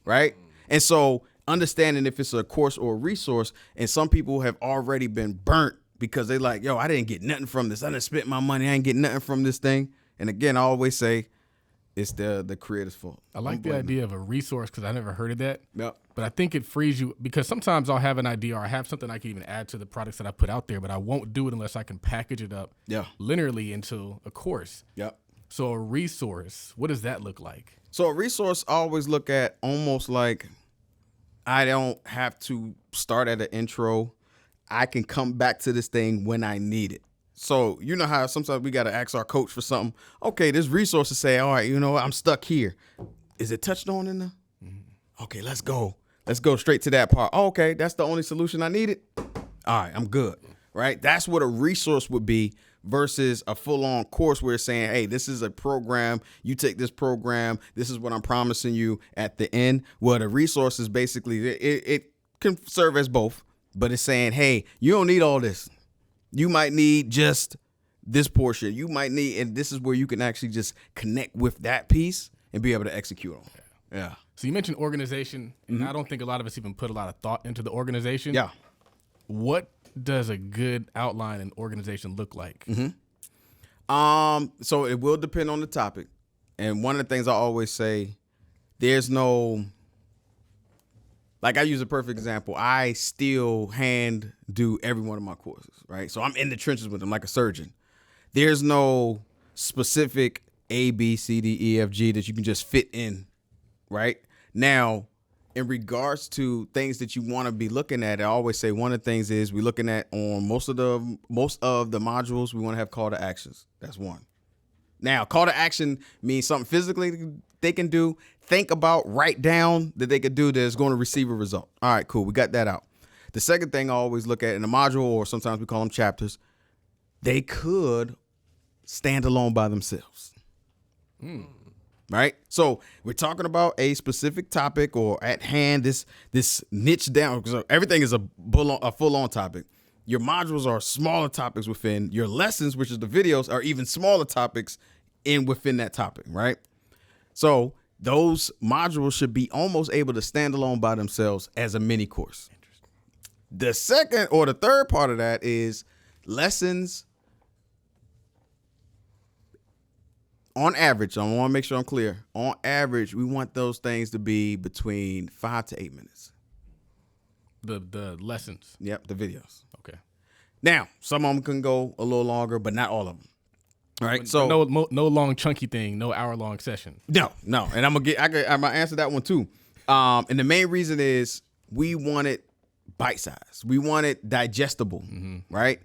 right? And so understanding if it's a course or a resource, and some people have already been burnt because they like, I didn't get nothing from this. I didn't spend my money. I ain't getting nothing from this thing. And again, I always say it's the creator's fault. I like the idea of a resource because I never heard of that. Yep. But I think it frees you because sometimes I'll have an idea or I have something I can even add to the products that I put out there, but I won't do it unless I can package it up linearly into a course. Yep. So a resource, what does that look like? So a resource I always look at almost like I don't have to start at an intro. I can come back to this thing when I need it. So you know how sometimes we got to ask our coach for something. Okay, this resource to say, all right, I'm stuck here. Is it touched on in there? Okay, let's go. Let's go straight to that part. Oh, okay, that's the only solution I needed. All right, I'm good. Right? That's what a resource would be versus a full-on course where it's saying, hey, this is a program. You take this program. This is what I'm promising you at the end. Well, the resource is basically, it can serve as both, but it's saying, hey, you don't need all this. You might need just this portion. You might need, and this is where you can actually just connect with that piece and be able to execute on it. Yeah. So you mentioned organization, and I don't think a lot of us even put a lot of thought into the organization. Yeah. What does a good outline and organization look like? So it will depend on the topic. And one of the things I always say, there's no, like I use a perfect example. I still hand do every one of my courses, right? So I'm in the trenches with them like a surgeon. There's no specific A, B, C, D, E, F, G that you can just fit in, right? Now, in regards to things that you want to be looking at, I always say one of the things is we're looking at on most of the modules, we want to have call to actions. That's one. Now, call to action means something physically they can do, think about, write down that they could do that's going to receive a result. All right, cool. We got that out. The second thing I always look at in a module, or sometimes we call them chapters, they could stand alone by themselves. Right? So we're talking about a specific topic or at hand, this niche down, because everything is a full-on topic. Your modules are smaller topics within. Your lessons, which is the videos, are even smaller topics within that topic, right? So those modules should be almost able to stand alone by themselves as a mini course. The second or the third part of that is lessons. On average, I want to make sure I'm clear. On average, we want those things to be between 5 to 8 minutes. The lessons. Yep, the videos. Okay. Now, some of them can go a little longer, but not all of them. All right. So no long chunky thing, no hour-long session. No. And I'm gonna answer that one too. And the main reason is we want it bite-sized. We want it digestible, right?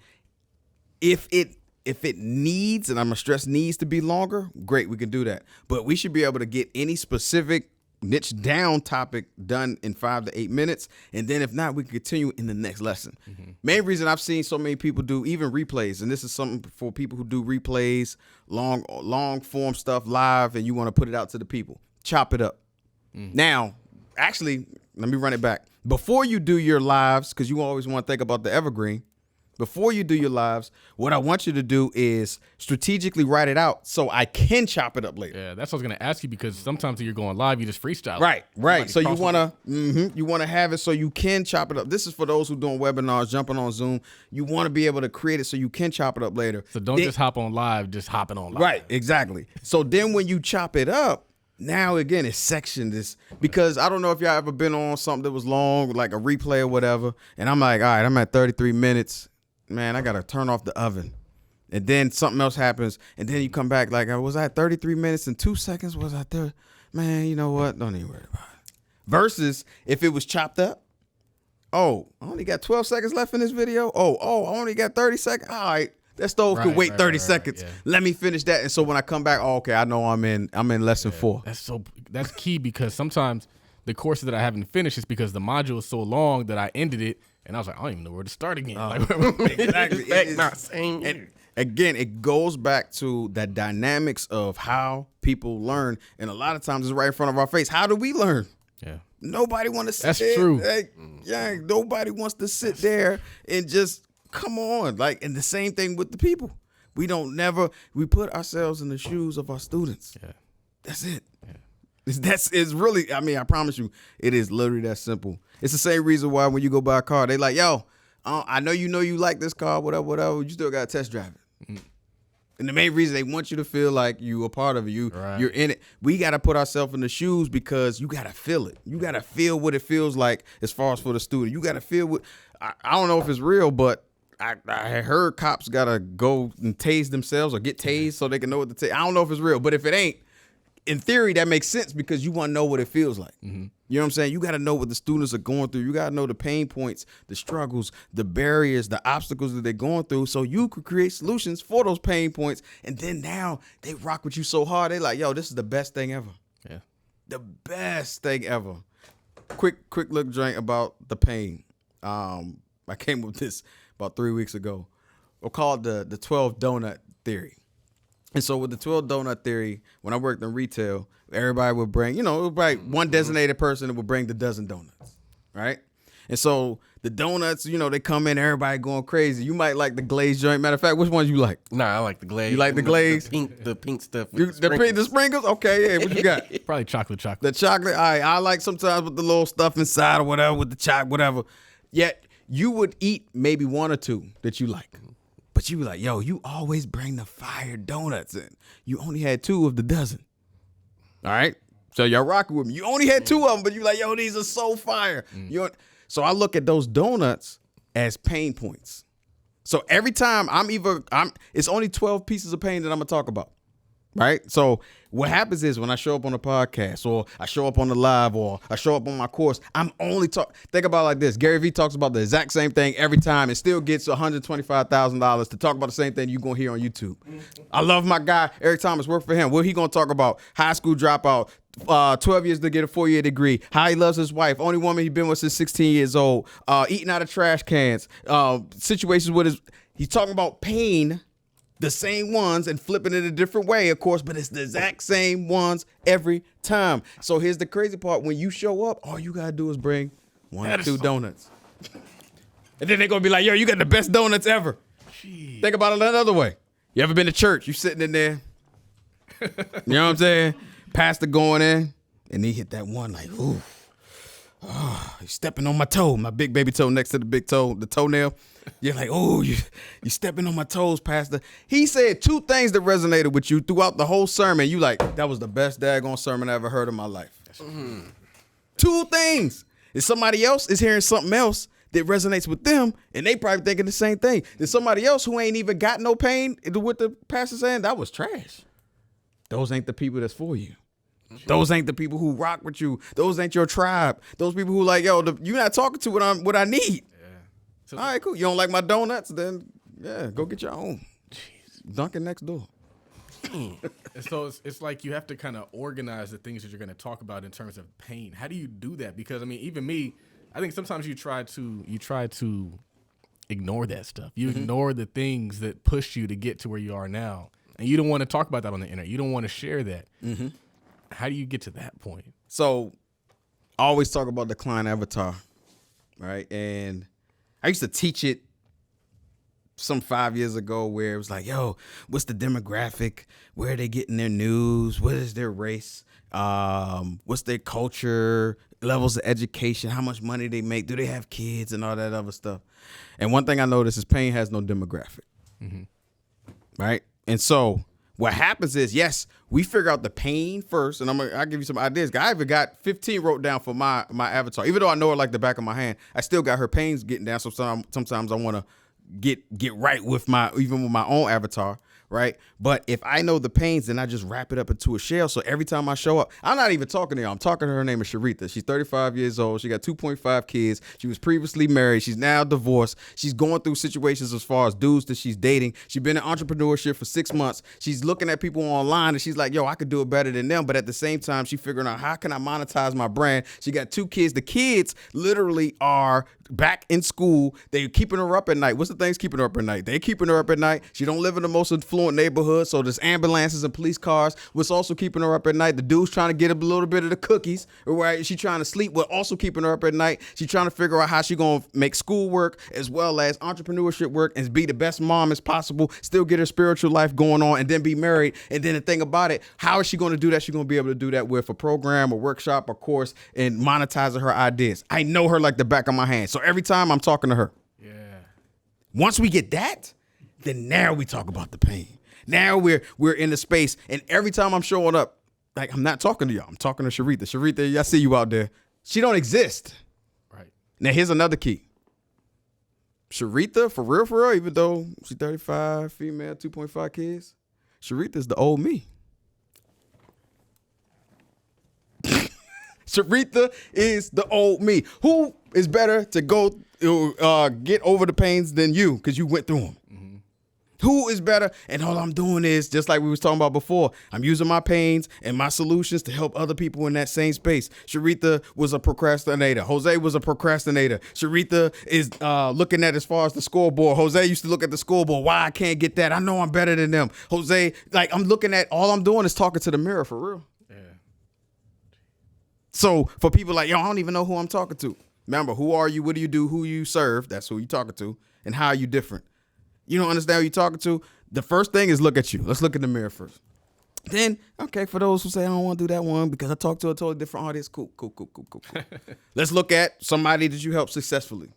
If it needs, and I'm gonna stress needs to be longer, great, we can do that. But we should be able to get any specific niche down topic done in 5 to 8 minutes. And then if not, we can continue in the next lesson. Main reason I've seen so many people do even replays, and this is something for people who do replays, long form stuff live, and you want to put it out to the people. Chop it up. Now, actually, let me run it back. Before you do your lives, because you always want to think about the evergreen, Before you do your lives, what I want you to do is strategically write it out so I can chop it up later. Yeah, that's what I was gonna ask you, because sometimes when you're going live, you just freestyle. Right. So you wanna have it so you can chop it up. This is for those who doing webinars, jumping on Zoom. You want to be able to create it so you can chop it up later. So don't just hop on live, just hopping on live. Right, exactly. So then when you chop it up, now again it's sectioned. This because I don't know if y'all ever been on something that was long, like a replay or whatever, and I'm like, all right, I'm at 33 minutes. Man, I gotta turn off the oven. And then something else happens, and then you come back like, was I at 33 minutes and 2 seconds? Was I there? Man, you know what? Don't even worry about it. Versus if it was chopped up, oh, I only got 12 seconds left in this video. Oh, I only got 30 seconds. All right, that stove could wait 30 seconds. Yeah. Let me finish that. And so when I come back, okay, I know I'm in lesson 4. That's key, because sometimes the courses that I haven't finished is because the module is so long that I ended it. And I was like, I don't even know where to start again. Exactly. And again, it goes back to the dynamics of how people learn. And a lot of times it's right in front of our face. How do we learn? Yeah. Nobody wants to sit That's there. true. Nobody wants to sit there and just come on. Like, and the same thing with the people. We put ourselves in the shoes of our students. Yeah. That's it. Yeah. It's really, I mean, I promise you, it is literally that simple. It's the same reason why when you go buy a car, they like, yo, I know you like this car, whatever. You still got to test drive it. Mm. And the main reason they want you to feel like you a part of it, you're in it. We got to put ourselves in the shoes because you got to feel it. You got to feel what it feels like as far as for the student. You got to feel what, I don't know if it's real, but I heard cops got to go and tase themselves or get tased so they can know what to tase. I don't know if it's real, but if it ain't, in theory, that makes sense because you want to know what it feels like. Mm-hmm. You know what I'm saying? You got to know what the students are going through. You got to know the pain points, the struggles, the barriers, the obstacles that they're going through so you could create solutions for those pain points. And then now they rock with you so hard. They like, yo, this is the best thing ever. Yeah. The best thing ever. Quick little drink about the pain. I came up with this about 3 weeks ago. We'll call it the 12 donut theory. And so with the 12 donut theory, when I worked in retail, everybody would bring, one designated person that would bring the dozen donuts, right? And so the donuts, they come in, everybody going crazy. You might like the glazed joint. Matter of fact, which ones you like? Nah, I like the glaze. You like the glaze? The pink stuff. The sprinkles? Okay, yeah. What you got? Probably chocolate. The chocolate. All right, I like sometimes with the little stuff inside or whatever, with the chocolate, whatever. Yet you would eat maybe one or two that you like. But you be like, yo, you always bring the fire donuts in. You only had 2 of the dozen. All right? So y'all rocking with me. You only had 2 of them, but you like, yo, these are so fire. So I look at those donuts as pain points. So every time it's only 12 pieces of pain that I'm going to talk about. Right? So what happens is when I show up on a podcast or I show up on the live or I show up on my course, I'm only think about it like this. Gary Vee talks about the exact same thing every time and still gets $125,000 to talk about the same thing you're going to hear on YouTube. I love my guy, Eric Thomas, work for him. What he going to talk about? High school dropout, 12 years to get a 4-year degree, how he loves his wife, only woman he's been with since 16 years old, eating out of trash cans, situations with he's talking about pain, the same ones and flipping it a different way, of course, but it's the exact same ones every time. So here's the crazy part. When you show up, all you got to do is bring 1 or 2 donuts. And then they're going to be like, yo, you got the best donuts ever. Jeez. Think about it another way. You ever been to church? You sitting in there. You know what I'm saying? Pastor going in, and he hit that one like, ooh. Oh, he's stepping on my toe, my big baby toe next to the big toe, the toenail. You're like, oh, you stepping on my toes, Pastor. He said 2 things that resonated with you throughout the whole sermon. You like, that was the best daggone sermon I ever heard in my life. 2 things. If somebody else is hearing something else that resonates with them, and they probably thinking the same thing. There's somebody else who ain't even got no pain with the pastor saying, that was trash. Those ain't the people that's for you. Those ain't the people who rock with you. Those ain't your tribe. Those people who like, yo, you're not talking to what I need. Yeah. So, all right, cool. You don't like my donuts? Then, yeah, go get your own. Jeez. Dunkin' next door. And so it's like you have to kind of organize the things that you're going to talk about in terms of pain. How do you do that? Because, I mean, even me, I think sometimes you try to ignore that stuff. You ignore the things that push you to get to where you are now. And you don't want to talk about that on the internet. You don't want to share that. Mm-hmm. How do you get to that point? So I always talk about the client avatar, right? And I used to teach it some 5 years ago where it was like, yo, what's the demographic? Where are they getting their news? What is their race? What's their culture? Levels of education? How much money they make? Do they have kids and all that other stuff? And one thing I noticed is pain has no demographic. Right? And so what happens is, yes, we figure out the pain first, and I'll give you some ideas. I even got 15 wrote down for my avatar. Even though I know her like the back of my hand, I still got her pains getting down. So sometimes I want to get right with my own avatar, right? But if I know the pains, then I just wrap it up into a shell. So every time I show up, I'm not even talking to y'all. I'm talking to her. Name is Sharitha. She's 35 years old. She got 2.5 kids. She was previously married. She's now divorced. She's going through situations as far as dudes that she's dating. She's been in entrepreneurship for 6 months. She's looking at people online and she's like, yo, I could do it better than them. But at the same time, she's figuring out, how can I monetize my brand? She got 2 kids. The kids literally are back in school. They're keeping her up at night. What's the things keeping her up at night? They're keeping her up at night. She don't live in the most affluent neighborhood, so there's ambulances and police cars. What's also keeping her up at night? The dude's trying to get a little bit of the cookies, right? She trying to sleep, but also keeping her up at night. She's trying to figure out how she gonna make school work as well as entrepreneurship work and be the best mom as possible, still get her spiritual life going on, and then be married. And then the thing about it, how is she going to do that? She's going to be able to do that with a program, a workshop, a course, and monetizing her ideas. I know her like the back of my hand. So every time I'm talking to her. Yeah. Once we get that, then now we talk about the pain. Now we're in the space, and every time I'm showing up, like, I'm not talking to y'all. I'm talking to Sharitha. Sharitha, I see you out there. She don't exist. Right. Now here's another key. Sharitha, for real, even though she's 35, female, 2.5 kids, Sharitha's the old me. Sharitha is the old me. Who is better to go get over the pains than you, because you went through them? Who is better? And all I'm doing is, just like we was talking about before, I'm using my pains and my solutions to help other people in that same space. Sharitha was a procrastinator. Jose was a procrastinator. Sharitha is looking at as far as the scoreboard. Jose used to look at the scoreboard. Why I can't get that? I know I'm better than them. Jose, like, I'm looking at, all I'm doing is talking to the mirror, for real. Yeah. So for people like, yo, I don't even know who I'm talking to. Remember, who are you? What do you do? Who you serve? That's who you're talking to. And how are you different? You don't understand who you're talking to? The first thing is look at you. Let's look in the mirror first. Then, okay, for those who say, I don't want to do that one because I talk to a totally different audience, cool. Let's look at somebody that you help successfully.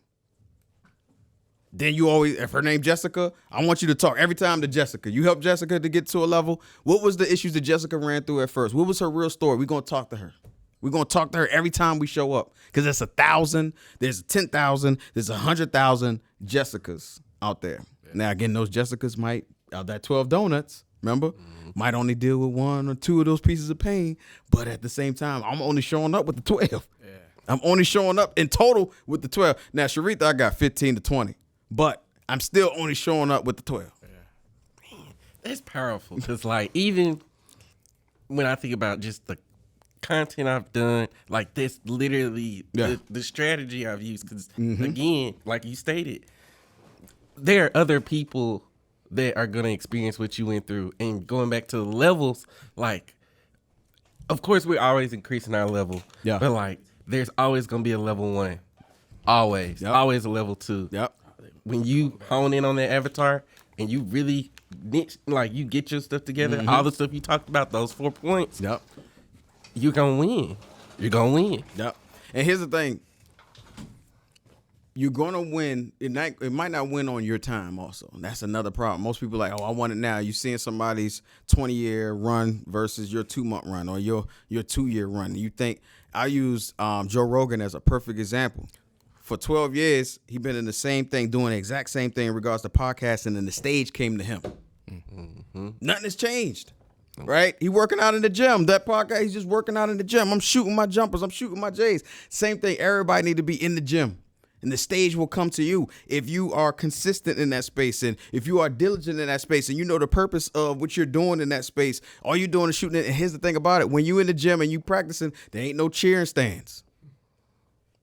Then you always, if her name Jessica, I want you to talk every time to Jessica. You help Jessica to get to a level. What was the issues that Jessica ran through at first? What was her real story? We're going to talk to her. We're going to talk to her every time we show up, because there's 1,000, there's 10,000, there's 100,000 Jessicas out there. Now, again, those Jessicas might, out that 12 donuts, remember, might only deal with 1 or 2 of those pieces of pain. But at the same time, I'm only showing up with the 12. Yeah. I'm only showing up in total with the 12. Now, Sharitha, I got 15 to 20. But I'm still only showing up with the 12. Yeah. Man, that's powerful. Because, like, even when I think about just the content I've done, like, that's literally the strategy I've used. Because, again, like you stated, there are other people that are going to experience what you went through. And going back to the levels, like, of course, we're always increasing our level. Yeah. But, like, there's always going to be a level 1. Always. Yep. Always a level 2. Yep. When you hone in on that avatar and you really, like, you get your stuff together, all the stuff you talked about, those 4 points, you're going to win. You're going to win. Yep. And here's the thing. You're going to win. It might not win on your time also. And that's another problem. Most people are like, oh, I want it now. You're seeing somebody's 20-year run versus your 2-month run or your 2-year run. You think, I use Joe Rogan as a perfect example. For 12 years, he's been in the same thing, doing the exact same thing in regards to podcasting, and the stage came to him. Nothing has changed. Right? He working out in the gym. That podcast, he's just working out in the gym. I'm shooting my jumpers. I'm shooting my J's. Same thing. Everybody need to be in the gym. And the stage will come to you if you are consistent in that space, and if you are diligent in that space, and you know the purpose of what you're doing in that space. All you're doing is shooting it. And here's the thing about it. When you in the gym and you practicing, there ain't no cheering stands.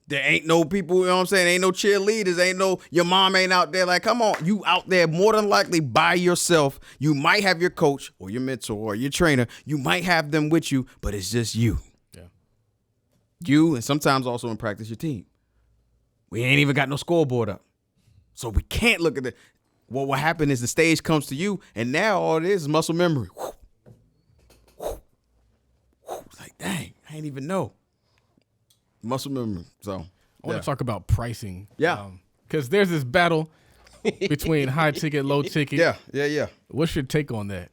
There ain't no people, you know what I'm saying? Ain't no cheerleaders. Ain't no, your mom ain't out there like, come on. You out there more than likely by yourself. You might have your coach or your mentor or your trainer. You might have them with you, but it's just you. Yeah. You, and sometimes also in practice, your team. We ain't even got no scoreboard up. So we can't look at it. what will happen is the stage comes to you, and now all it is muscle memory. It's like, dang, I ain't even know. Muscle memory. So I want to talk about pricing. Yeah. Because there's this battle between high ticket, low ticket. Yeah. What's your take on that?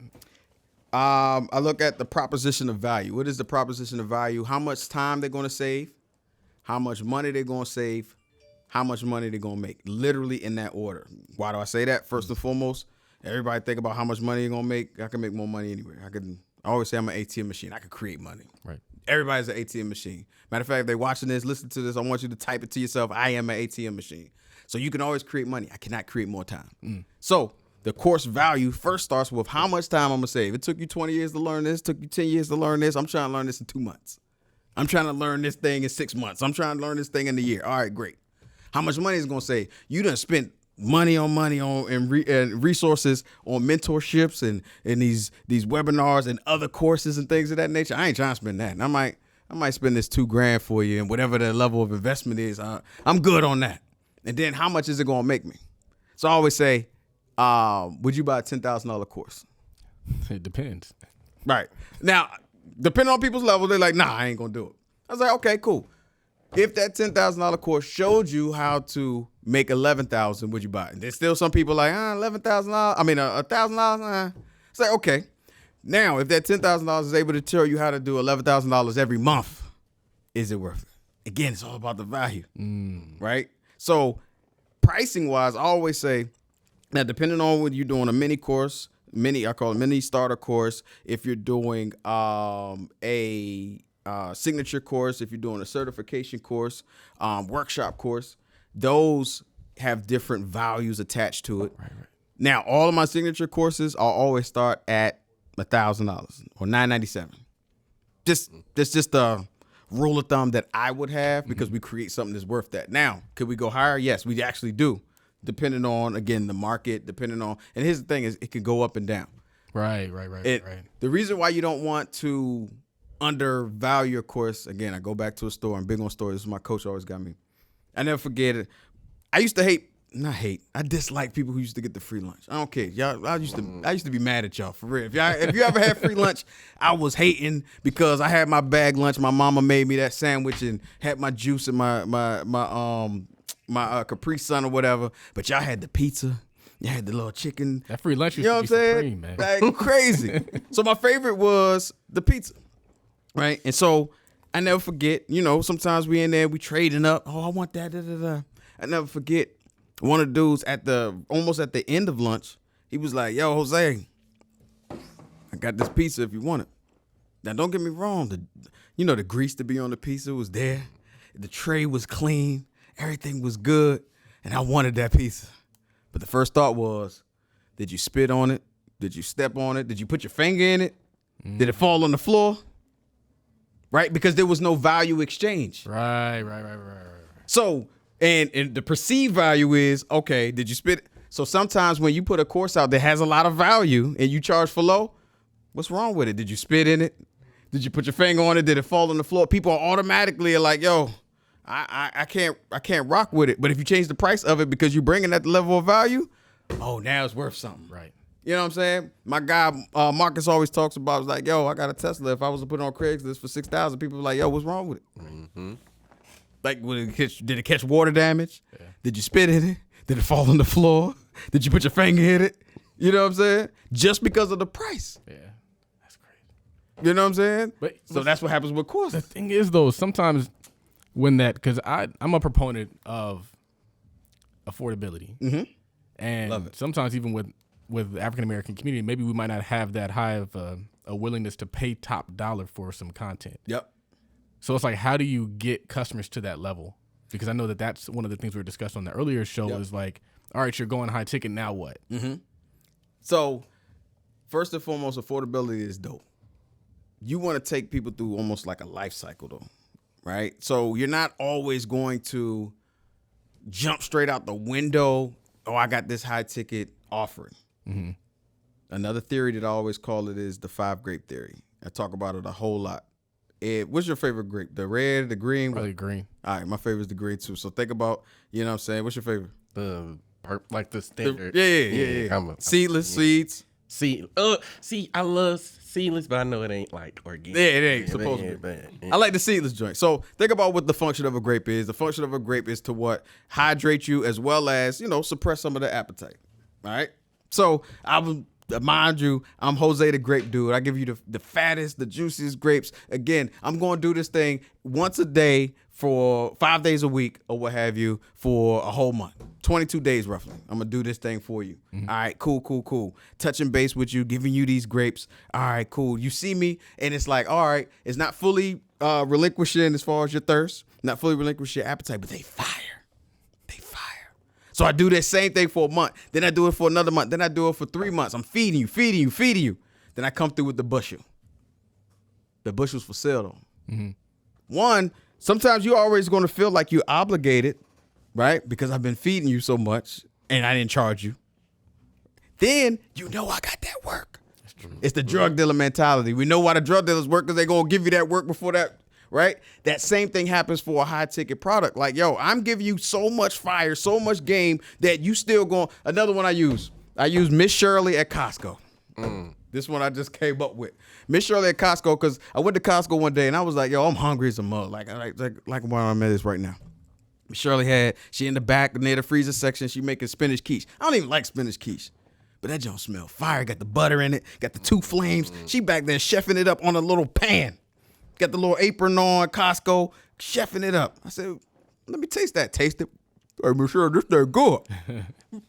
I look at the proposition of value. What is the proposition of value? How much time they're going to save, how much money they're going to save, how much money they're going to make. Literally in that order. Why do I say that? First and foremost, everybody think about how much money you're going to make. I can make more money anywhere. I always say I'm an ATM machine. I can create money. Right. Everybody's an ATM machine. Matter of fact, if they're watching this, listen to this, I want you to type it to yourself. I am an ATM machine. So you can always create money. I cannot create more time. So the course value first starts with how much time I'm going to save. It took you 20 years to learn this. It took you 10 years to learn this. I'm trying to learn this in 2 months. I'm trying to learn this thing in 6 months. I'm trying to learn this thing in a year. All right, great. How much money is it going to save? You done spent money on and resources on mentorships and these webinars and other courses and things of that nature. I ain't trying to spend that. And I might spend this $2,000 for you, and whatever the level of investment is, I'm good on that. And then how much is it going to make me? So I always say, would you buy a $10,000 course? It depends. Right. Now, depending on people's level, they're like, nah, I ain't going to do it. I was like, okay, cool. If that $10,000 course showed you how to make $11,000, would you buy it? There's still some people like, $11,000. I mean, $1,000. It's like, okay. Now, if that $10,000 is able to tell you how to do $11,000 every month, is it worth it? Again, it's all about the value, right? So, pricing wise, I always say, now depending on whether you're doing a mini course, I call it mini starter course. If you're doing a signature course, if you're doing a certification course, workshop course, those have different values attached to it. Right. Now, all of my signature courses, I'll always start at $1,000 or $997. Just a rule of thumb that I would have because we create something that's worth that. Now, could we go higher? Yes, we actually do. Depending on, again, the market, and here's the thing is it can go up and down. Right. The reason why you don't want to undervalue your course, again, I go back to a store. I'm big on stores. This is my coach always got me. I never forget it. I used to I dislike people who used to get the free lunch. I don't care. Y'all, I used to be mad at y'all for real. If you ever had free lunch, I was hating because I had my bag lunch. My mama made me that sandwich and had my juice and my Capri Sun or whatever. But y'all had the pizza. You had the little chicken. That free lunch used you know to be what I'm supreme, saying? man. Like crazy. So my favorite was the pizza, right? And so I never forget. Sometimes we in there, we trading up. Oh, I want that. I never forget. One of the dudes almost at the end of lunch, he was like, "Yo, Jose, I got this pizza if you want it." Now, don't get me wrong. The grease to be on the pizza was there. The tray was clean. Everything was good. And I wanted that pizza. But the first thought was, did you spit on it? Did you step on it? Did you put your finger in it? Did it fall on the floor? Right? Because there was no value exchange. Right. So, and the perceived value is, okay, did you spit? So sometimes when you put a course out that has a lot of value and you charge for low, what's wrong with it? Did you spit in it? Did you put your finger on it? Did it fall on the floor? People automatically are like, yo, I can't rock with it. But if you change the price of it because you're bringing that level of value, oh, now it's worth something. Right. You know what I'm saying? My guy, Marcus always talks about, was like, yo, I got a Tesla. If I was to put it on Craigslist for $6,000, people were like, yo, what's wrong with it? Mm-hmm. Like, did it catch water damage? Yeah. Did you spit in it? Did it fall on the floor? Did you put your finger in it? You know what I'm saying? Just because of the price. Yeah, that's crazy. You know what I'm saying? So that's what happens with courses. The thing is, though, sometimes because I'm a proponent of affordability. Mm-hmm. And Love it. sometimes even with the African-American community, maybe we might not have that high of a willingness to pay top dollar for some content. Yep. So it's like, how do you get customers to that level? Because I know that's one of the things we were discussing on the earlier show is like, all right, you're going high ticket, now what? Mm-hmm. So first and foremost, affordability is dope. You want to take people through almost like a life cycle though, right? So you're not always going to jump straight out the window, oh, I got this high ticket offering. Mm-hmm. Another theory that I always call it is the 5 grape theory. I talk about it a whole lot. What's your favorite grape? The red, the green? Probably green. All right, my favorite is the green too. So think about, you know what I'm saying? What's your favorite? The like the standard. Yeah. Seedless seeds. See, I love seedless, but I know it ain't like organic. Yeah, it ain't supposed to be. I like the seedless joint. So think about what the function of a grape is. The function of a grape is to what? Hydrate you as well as, suppress some of the appetite. All right? So mind you, I'm Jose the Grape Dude. I give you the fattest, the juiciest grapes. Again, I'm going to do this thing once a day for 5 days a week or what have you for a whole month. 22 days roughly. I'm going to do this thing for you. Mm-hmm. All right, cool. Touching base with you, giving you these grapes. All right, cool. You see me and it's like, all right, it's not fully relinquishing as far as your thirst, not fully relinquishing your appetite, but they fire. So I do that same thing for a month. Then I do it for another month. Then I do it for 3 months. I'm feeding you. Then I come through with the bushel. The bushel's for sale though. Mm-hmm. One, sometimes you're always going to feel like you're obligated, right? Because I've been feeding you so much and I didn't charge you. Then I got that work. It's the drug dealer mentality. We know why the drug dealers work because they're going to give you that work before that. Right? That same thing happens for a high ticket product. Like, I'm giving you so much fire, so much game that you still going. Another one I use Miss Shirley at Costco. This one I just came up with. Miss Shirley at Costco, because I went to Costco one day and I was like, I'm hungry as a mug. Like where I'm at this right now. Miss Shirley she in the back near the freezer section. She making spinach quiche. I don't even like spinach quiche. But that don't smell fire. Got the butter in it. Got the 2 flames. She back there chefing it up on a little pan. Got the little apron on, Costco, chefing it up. I said, let me taste that. Taste it. Hey, Miss Shirley, this thing good.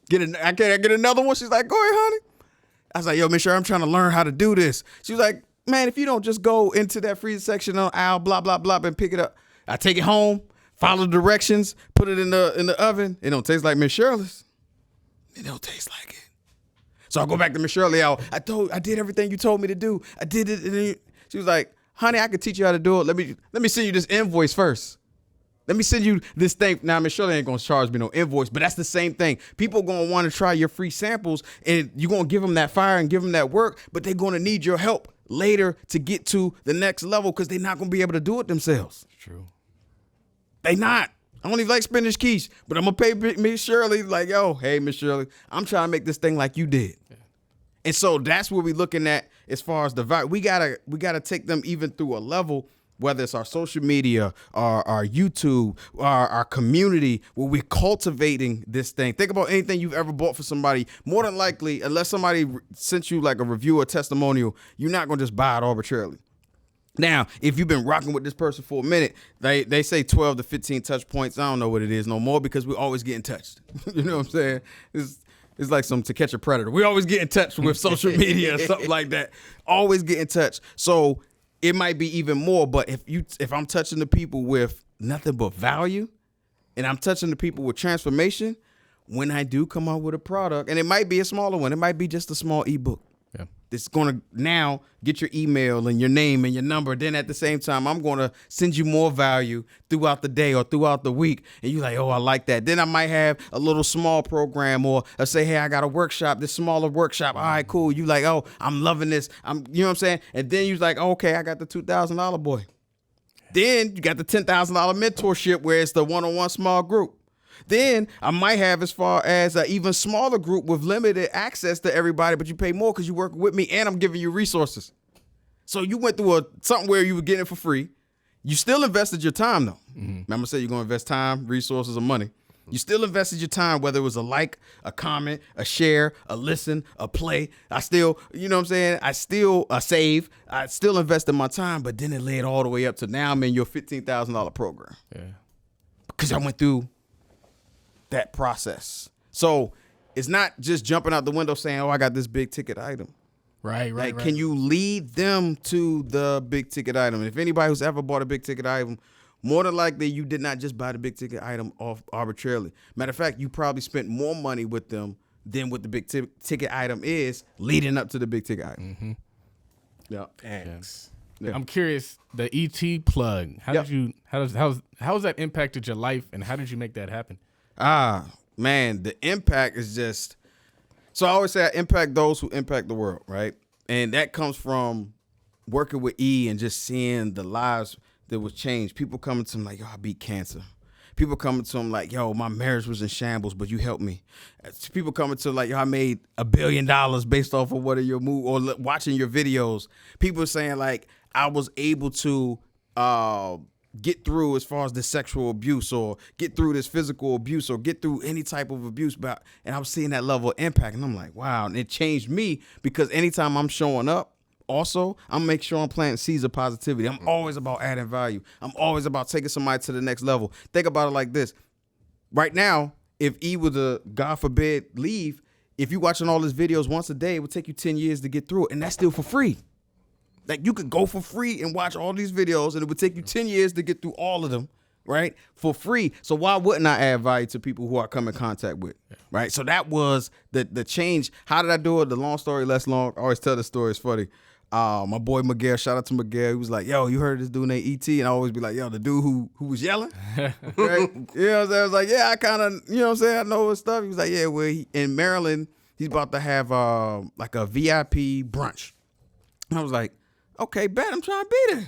Can I get another one? She's like, go ahead, honey. I was like, Miss Shirley, I'm trying to learn how to do this. She was like, man, if you don't just go into that freezer section on aisle, blah, blah, blah, and pick it up. I take it home, follow the directions, put it in the oven. It don't taste like Miss Shirley's. It don't taste like it. So I go back to Miss Shirley. I did everything you told me to do. I did it. And she was like, honey, I could teach you how to do it. Let me send you this invoice first. Let me send you this thing. Now, Miss Shirley ain't going to charge me no invoice, but that's the same thing. People going to want to try your free samples, and you're going to give them that fire and give them that work, but they're going to need your help later to get to the next level because they're not going to be able to do it themselves. True. They not. I don't even like spinach quiche, but I'm going to pay Miss Shirley like, hey, Miss Shirley, I'm trying to make this thing like you did. Yeah. And so that's what we're looking at as far as the value. We gotta take them even through a level, whether it's our social media, our YouTube, our community, where we're cultivating this thing. Think about anything you've ever bought for somebody. More than likely, unless somebody sent you like a review or testimonial, you're not gonna just buy it arbitrarily. Now, if you've been rocking with this person for a minute, they say 12 to 15 touch points. I don't know what it is no more because we're always getting touched. You know what I'm saying? It's like some To Catch a Predator. We always get in touch with social media or something like that. Always get in touch. So it might be even more. But if I'm touching the people with nothing but value, and I'm touching the people with transformation, when I do come out with a product, and it might be a smaller one, it might be just a small ebook. Yeah. It's going to now get your email and your name and your number. Then at the same time, I'm going to send you more value throughout the day or throughout the week. And you're like, I like that. Then I might have a little small program, or I say, hey, I got a workshop, this smaller workshop. All right, cool. You like, I'm loving this. You know what I'm saying? And then you're like, okay, I got the $2,000 boy. Then you got the $10,000 mentorship where it's the one-on-one small group. Then I might have as far as an even smaller group with limited access to everybody, but you pay more because you work with me and I'm giving you resources. So you went through something where you were getting it for free. You still invested your time though. Mm-hmm. Remember I said you're going to invest time, resources, or money. You still invested your time, whether it was a like, a comment, a share, a listen, a play. I still, you know what I'm saying? I still save. I still invested my time, but then it led all the way up to now I'm in your $15,000 program. Yeah. Because I went through that process. So it's not just jumping out the window saying, I got this big ticket item. Right. Can you lead them to the big ticket item? If anybody who's ever bought a big ticket item, more than likely you did not just buy the big ticket item off arbitrarily. Matter of fact, you probably spent more money with them than what the big ticket item is leading up to the big ticket item. Mm-hmm. Yeah. Thanks. Yeah. I'm curious, the ET plug, how's that impacted your life, and how did you make that happen? Man, the impact is just, so I always say I impact those who impact the world, right? And that comes from working with E and just seeing the lives that was changed. People coming to me like, I beat cancer. People coming to him like, yo, my marriage was in shambles, but you helped me. People coming to like, yo, I made $1 billion based off of one of your movies or watching your videos. People saying like, I was able to get through as far as the sexual abuse or get through this physical abuse or get through any type of abuse. And I was seeing that level of impact. And I'm like, wow. And it changed me because anytime I'm showing up, also, I'm make sure I'm planting seeds of positivity. I'm always about adding value. I'm always about taking somebody to the next level. Think about it like this. Right now, if E were to, God forbid, leave, if you're watching all his videos once a day, it would take you 10 years to get through it. And that's still for free. Like you could go for free and watch all these videos and it would take you 10 years to get through all of them, right? For free. So why wouldn't I add value to people who I come in contact with, right? So that was the change. How did I do it? The long story less long. I always tell the story. It's funny. My boy Miguel, shout out to Miguel. He was like, yo, you heard this dude named E.T.? And I always be like, yo, the dude who was yelling, right? You know what I'm saying? I was like, yeah, I kind of, you know what I'm saying? I know his stuff. He was like, yeah, well, in Maryland, he's about to have like a VIP brunch. And I was like, okay, bet, I'm trying to be there.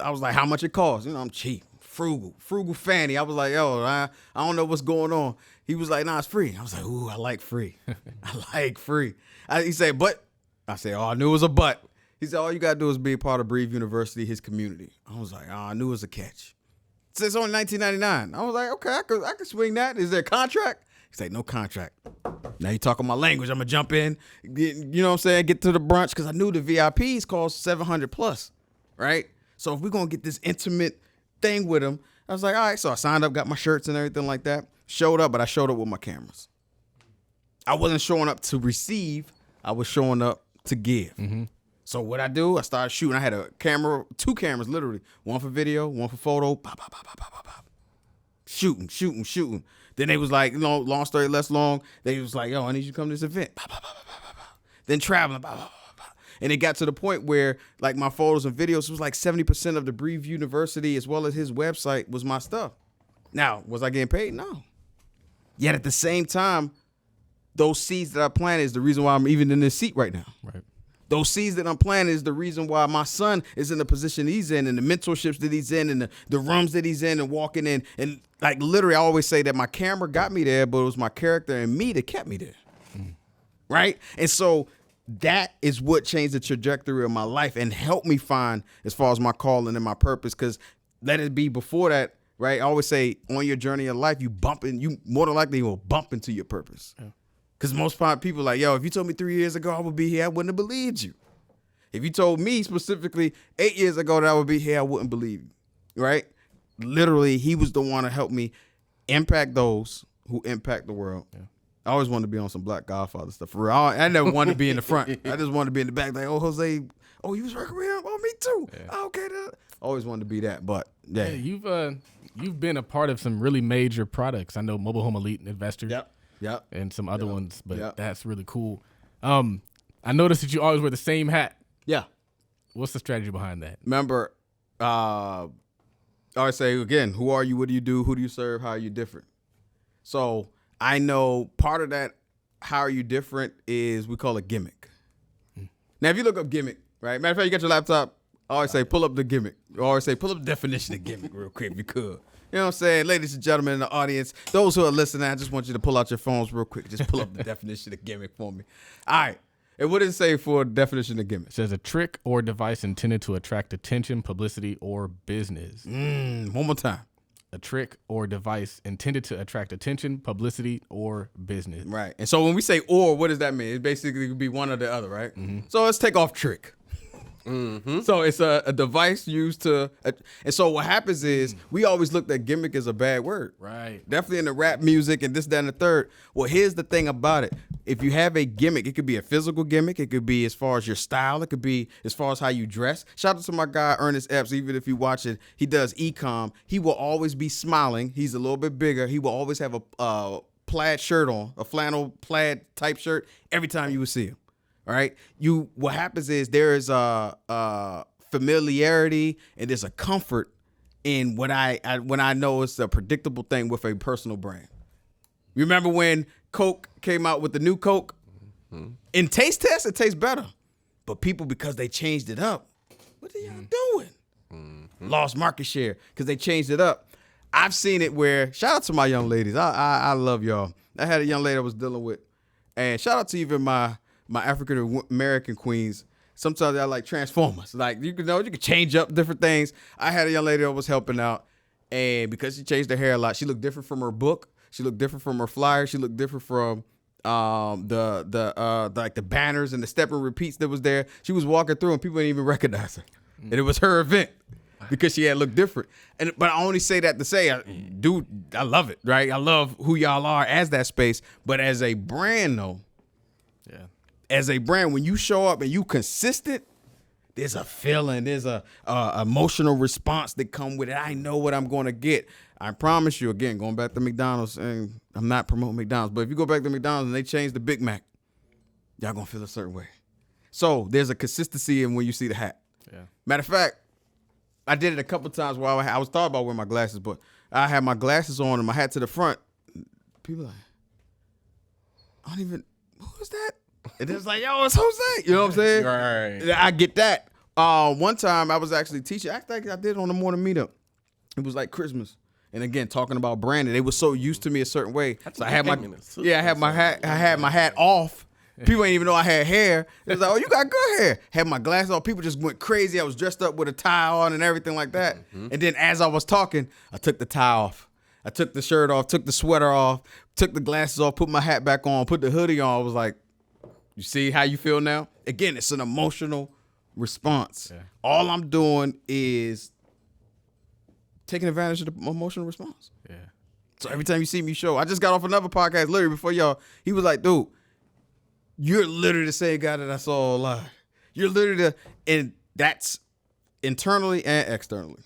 I was like, how much it costs? You know, I'm cheap, frugal fanny. I was like, yo, I don't know what's going on. He was like, nah, it's free. I was like, ooh, I like free. I like free. He said, but. I said, oh, I knew it was a but. He said, all you got to do is be a part of Breathe University, his community. I was like, oh, I knew it was a catch. He said, it's only $19.99. I was like, okay, I could swing that. Is there a contract? He said, no contract. Now you talking my language. I'm going to jump in, you know what I'm saying, get to the brunch because I knew the VIPs cost $700 plus, right? So if we're going to get this intimate thing with him, I was like, all right. So I signed up, got my shirts and everything like that. Showed up, but I showed up with my cameras. I wasn't showing up to receive. I was showing up to give. Mm-hmm. So what I do, I started shooting. I had a camera, 2 cameras, literally. One for video, one for photo. Pop, pop, pop, pop, pop, pop. Shooting. Then they was like, you know, long story less long. They was like, yo, I need you to come to this event. Pop, pop, pop, pop, pop, pop. Then traveling. Pop, pop, pop, pop. And it got to the point where like my photos and videos was like 70% of the Breathe University as well as his website was my stuff. Now, was I getting paid? No. Yet at the same time, those seeds that I planted is the reason why I'm even in this seat right now. Right. Those seeds that I'm planting is the reason why my son is in the position he's in and the mentorships that he's in and the rooms that he's in and walking in. And like literally I always say that my camera got me there, but it was my character and me that kept me there. Mm. Right? And so that is what changed the trajectory of my life and helped me find as far as my calling and my purpose. Because let it be before that, right? I always say on your journey of life, you more than likely will bump into your purpose. Yeah. Because most people are like, yo, if you told me 3 years ago I would be here, I wouldn't have believed you. If you told me specifically 8 years ago that I would be here, I wouldn't believe you, right? Literally, he was the one to help me impact those who impact the world. Yeah. I always wanted to be on some Black Godfather stuff. For real. I never wanted to be in the front. I just wanted to be in the back. Like, oh, Jose, oh, you was working with him? Oh, me too. Yeah. Oh, okay. Always wanted to be that, but yeah. You've been a part of some really major products. I know Mobile Home Elite Investor. Yep. And some other ones, but that's really cool. I noticed that you always wear the same hat. Yeah. What's the strategy behind that? Remember, I always say again, who are you? What do you do? Who do you serve? How are you different? So I know part of that, how are you different, is we call it Gimmick. Now, if you look up Gimmick, right? Matter of fact, you got your laptop. I always say, pull up the Gimmick. I always say, pull up the definition of Gimmick real quick if you could. You know what I'm saying? Ladies and gentlemen in the audience, those who are listening, I just want you to pull out your phones real quick. Just pull up the definition of Gimmick for me. All right. And what does it say for definition of Gimmick? It says a trick or device intended to attract attention, publicity, or business. One more time. A trick or device intended to attract attention, publicity, or business. Right. And so when we say or, what does that mean? It basically could be one or the other, right? Mm-hmm. So let's take off trick. Mm-hmm. So it's a device used to, and so what happens is we always looked at gimmick as a bad word. Right. Definitely in the rap music and this, that, and the third. Well, here's the thing about it. If you have a gimmick, it could be a physical gimmick. It could be as far as your style. It could be as far as how you dress. Shout out to my guy, Ernest Epps. Even if you watch it, he does e-com. He will always be smiling. He's a little bit bigger. He will always have a plaid shirt on, a flannel plaid type shirt every time you will see him. All right. What happens is there is a familiarity and there's a comfort in when I know it's a predictable thing with a personal brand. You remember when Coke came out with the new Coke? Mm-hmm. In taste test, it tastes better. But people, because they changed it up, what are y'all doing? Mm-hmm. Lost market share because they changed it up. I've seen it where, shout out to my young ladies. I love y'all. I had a young lady I was dealing with, and shout out to even my African American queens. Sometimes I like Transformers. Like, you can change up different things. I had a young lady that was helping out, and because she changed her hair a lot, she looked different from her book. She looked different from her flyer. She looked different from the banners and the step and repeats that was there. She was walking through and people didn't even recognize her. And it was her event because she had looked different. But I only say that to say, dude, I love it, right? I love who y'all are as that space. But as a brand, though, as a brand, when you show up and you consistent, there's a feeling, there's a emotional response that come with it. I know what I'm going to get. I promise you, again, going back to McDonald's, and I'm not promoting McDonald's, but if you go back to McDonald's and they change the Big Mac, y'all going to feel a certain way. So there's a consistency in when you see the hat. Yeah. Matter of fact, I did it a couple times while I was thought about wearing my glasses, but I had my glasses on and my hat to the front. People like, who is that? And it's like, yo, it's Jose. You know what I'm saying? Right. I get that. One time I was actually teaching. I think I did it on the morning meetup. It was like Christmas. And again, talking about branding, they were so used to me a certain way. So I had my hat off. People ain't even know I had hair. It was like, oh, you got good hair. Had my glasses on. People just went crazy. I was dressed up with a tie on and everything like that. Mm-hmm. And then as I was talking, I took the tie off. I took the shirt off, took the sweater off, took the glasses off, put my hat back on, put the hoodie on. I was like, you see how you feel now? Again, it's an emotional response. Yeah. All I'm doing is taking advantage of the emotional response. Yeah. So every time you see me show, I just got off another podcast literally before y'all. He was like, dude, you're literally the same guy that I saw live. You're literally and that's internally and externally.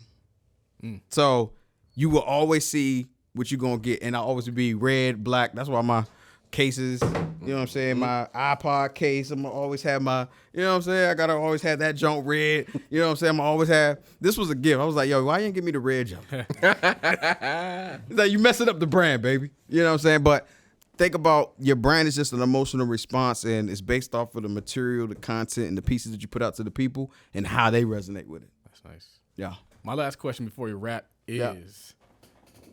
So you will always see what you're going to get. And I'll always be red, black. That's why my cases, you know what I'm saying? My iPod case, I'm going to always have my, you know what I'm saying? I got to always have that junk red. You know what I'm saying? I'm going to always have, this was a gift. I was like, yo, why you didn't give me the red junk? It's like, you messing up the brand, baby. You know what I'm saying? But think about your brand is just an emotional response, and it's based off of the material, the content, and the pieces that you put out to the people and how they resonate with it. That's nice. Yeah. My last question before you wrap is,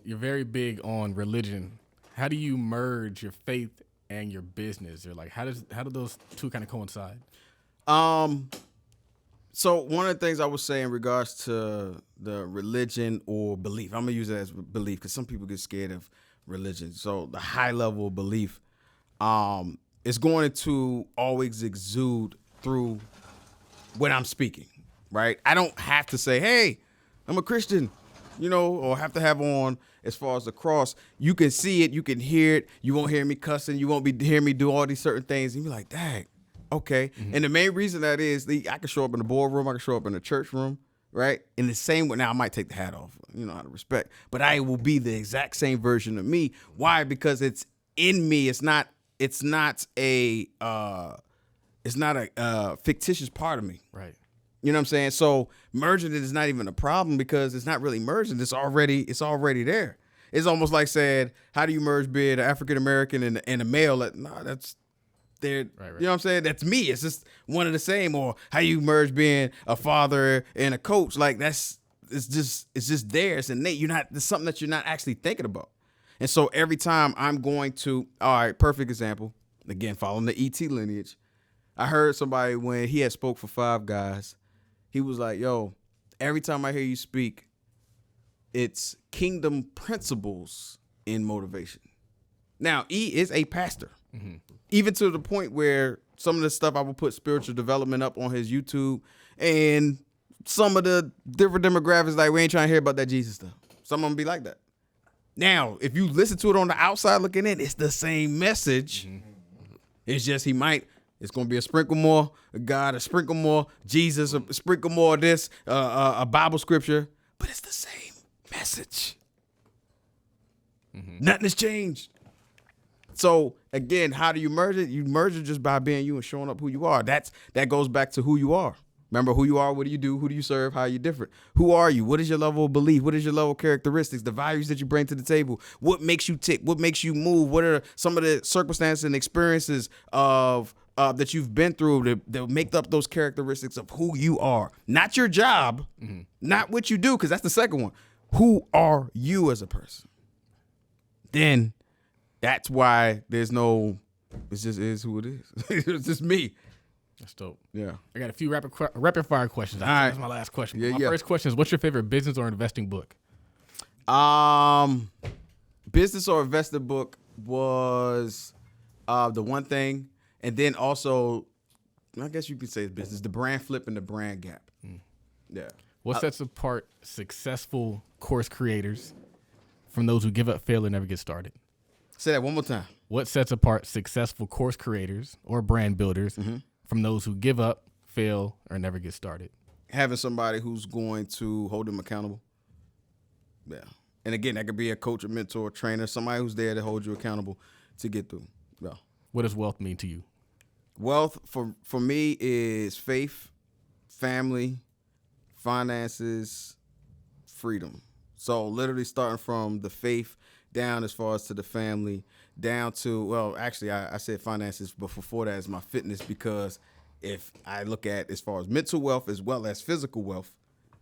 you're very big on religion. How do you merge your faith and your business? Or like, how do those two kind of coincide? So one of the things I would say in regards to the religion or belief, I'm gonna use it as belief because some people get scared of religion. So the high level of belief, is going to always exude through when I'm speaking, right? I don't have to say, hey, I'm a Christian, you know, or have to have on as far as the cross. You can see it, you can hear it. You won't hear me cussing. You won't be hearing me do all these certain things. And you're like, dang, okay. Mm-hmm. And the main reason that is, I can show up in the boardroom, I can show up in the church room, right? In the same way. Now, I might take the hat off, you know, out of respect, but I will be the exact same version of me. Why? Because it's in me. It's not a fictitious part of me. Right. You know what I'm saying? So merging it is not even a problem because it's not really merging. It's already there. It's almost like saying, how do you merge being an African American and a male? That's there. Right. You know what I'm saying? That's me. It's just one of the same. Or how you merge being a father and a coach? Like it's just there. It's innate. It's something that you're not actually thinking about. And so every time I'm going to, all right, perfect example. Again, following the ET lineage. I heard somebody when he had spoke for Five Guys. He was like, yo, every time I hear you speak, it's kingdom principles in motivation. Now, E is a pastor, even to the point where some of the stuff I will put spiritual development up on his YouTube, and some of the different demographics, like, we ain't trying to hear about that Jesus stuff. Some of them be like that. Now, if you listen to it on the outside looking in, it's the same message. It's just it's going to be a sprinkle more God, a sprinkle more Jesus, a sprinkle more of this, a Bible scripture. But it's the same message. Nothing has changed. So, again, how do you merge it? You merge it just by being you and showing up who you are. That goes back to who you are. Remember who you are, what do you do, who do you serve, how are you different? Who are you? What is your level of belief? What is your level of characteristics, the values that you bring to the table? What makes you tick? What makes you move? What are some of the circumstances and experiences of that you've been through that make up those characteristics of who you are? Not your job, not what you do, because that's the second one. who are you as a person? Then that's why there's no, it just is who it is. It's just me. That's dope. Yeah. I got a few rapid fire questions. All right. That's my last question. Yeah, my yeah. first question is, what's your favorite business or investing book? Business or investor book was The One Thing, and then also, I guess you could say it's business, The Brand Flip and The Brand Gap. Yeah. What sets apart successful course creators from those who give up, fail, and never get started? Say that one more time. What sets apart successful course creators or brand builders from those who give up, fail, or never get started? Having somebody who's going to hold them accountable. Yeah. And again, that could be a coach, a mentor, a trainer, somebody who's there to hold you accountable to get through. Yeah. What does wealth mean to you? Wealth for me is faith, family, finances, freedom. So literally starting from the faith down as far as to the family, down to, well, actually I said finances, but before that is my fitness, because if I look at as far as mental wealth as well as physical wealth,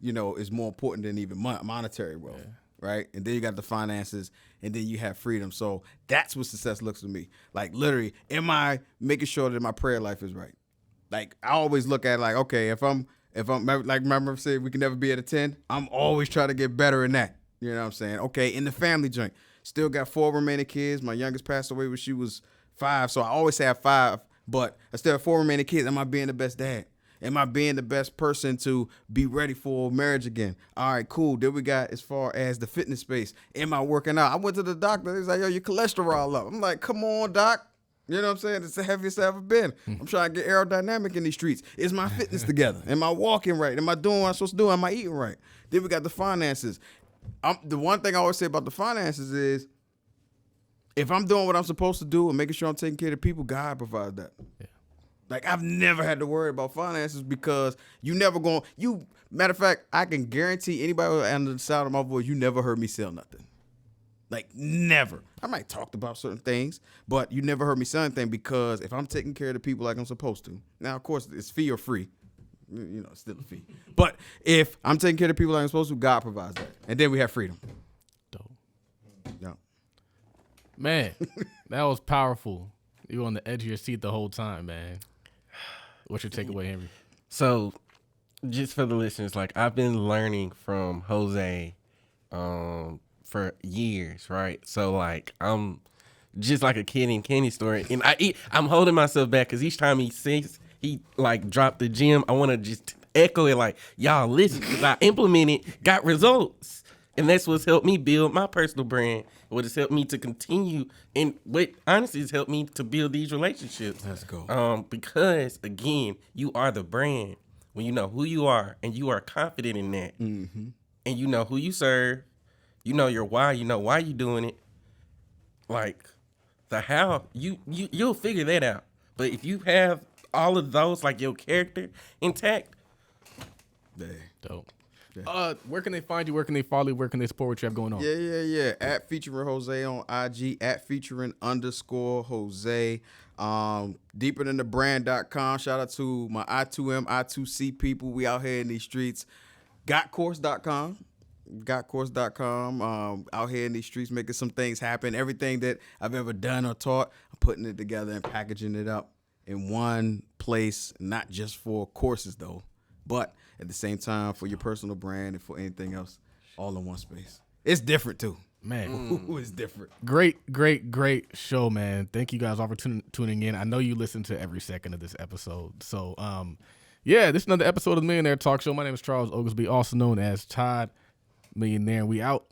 is more important than even monetary wealth, right? And then you got the finances, and then you have freedom. So that's what success looks to me. Like literally, am I making sure that my prayer life is right? Like I always look at like, okay, if I'm like, remember I said we can never be at a 10, I'm always trying to get better in that. You know what I'm saying? Okay, in the family joint, still got 4 remaining kids. My youngest passed away when she was 5, so I always have 5, but I still have 4 remaining kids. Am I being the best dad? Am I being the best person to be ready for marriage again? All right, cool. Then we got as far as the fitness space. Am I working out? I went to the doctor. He's like, yo, your cholesterol up. I'm like, come on, doc. You know what I'm saying? It's the heaviest I've ever been. I'm trying to get aerodynamic in these streets. Is my fitness together? Am I walking right? Am I doing what I'm supposed to do? Am I eating right? Then we got the finances. The one thing I always say about the finances is, if I'm doing what I'm supposed to do and making sure I'm taking care of people, God provides that. Yeah. Like I've never had to worry about finances, because matter of fact, I can guarantee anybody under the sound of my voice, you never heard me sell nothing. Like never. I might talked about certain things, but you never heard me sell anything, because if I'm taking care of the people like I'm supposed to, now of course it's fee or free. It's still a fee. But if I'm taking care of the people like I'm supposed to, God provides that. And then we have freedom. Dope. Yeah. Man, that was powerful. You were on the edge of your seat the whole time, man. What's your takeaway, Henry? So, just for the listeners, like I've been learning from Jose for years, right? So, like I'm just like a kid in candy store, and I'm holding myself back because each time he says he like dropped the gym, I want to just echo it like, y'all listen, because I implemented, got results, and that's what's helped me build my personal brand. What has helped me to continue, and what honestly has helped me to build these relationships. Let's go. Because again, you are the brand when you know who you are and you are confident in that, and you know who you serve, you know your why, you know why you doing it. Like the how, you'll figure that out. But if you have all of those, like your character intact, dope. Yeah. Where can they find you? Where can they follow you? Where can they support what you have going on? Yeah. At featuring Jose on IG, at featuring _Jose. Deeper than the brand.com. Shout out to my I2M, I2C people. We out here in these streets. Gotcourse.com. Out here in these streets making some things happen. Everything that I've ever done or taught, I'm putting it together and packaging it up in one place, not just for courses though, but at the same time for your personal brand and for anything else, all in one space. It's different too. Man, it's different. Great show, man. Thank you guys all for tuning in. I know you listen to every second of this episode. So, this is another episode of the Millionaire Talk Show. My name is Charles Oglesby, also known as Todd Millionaire. We out.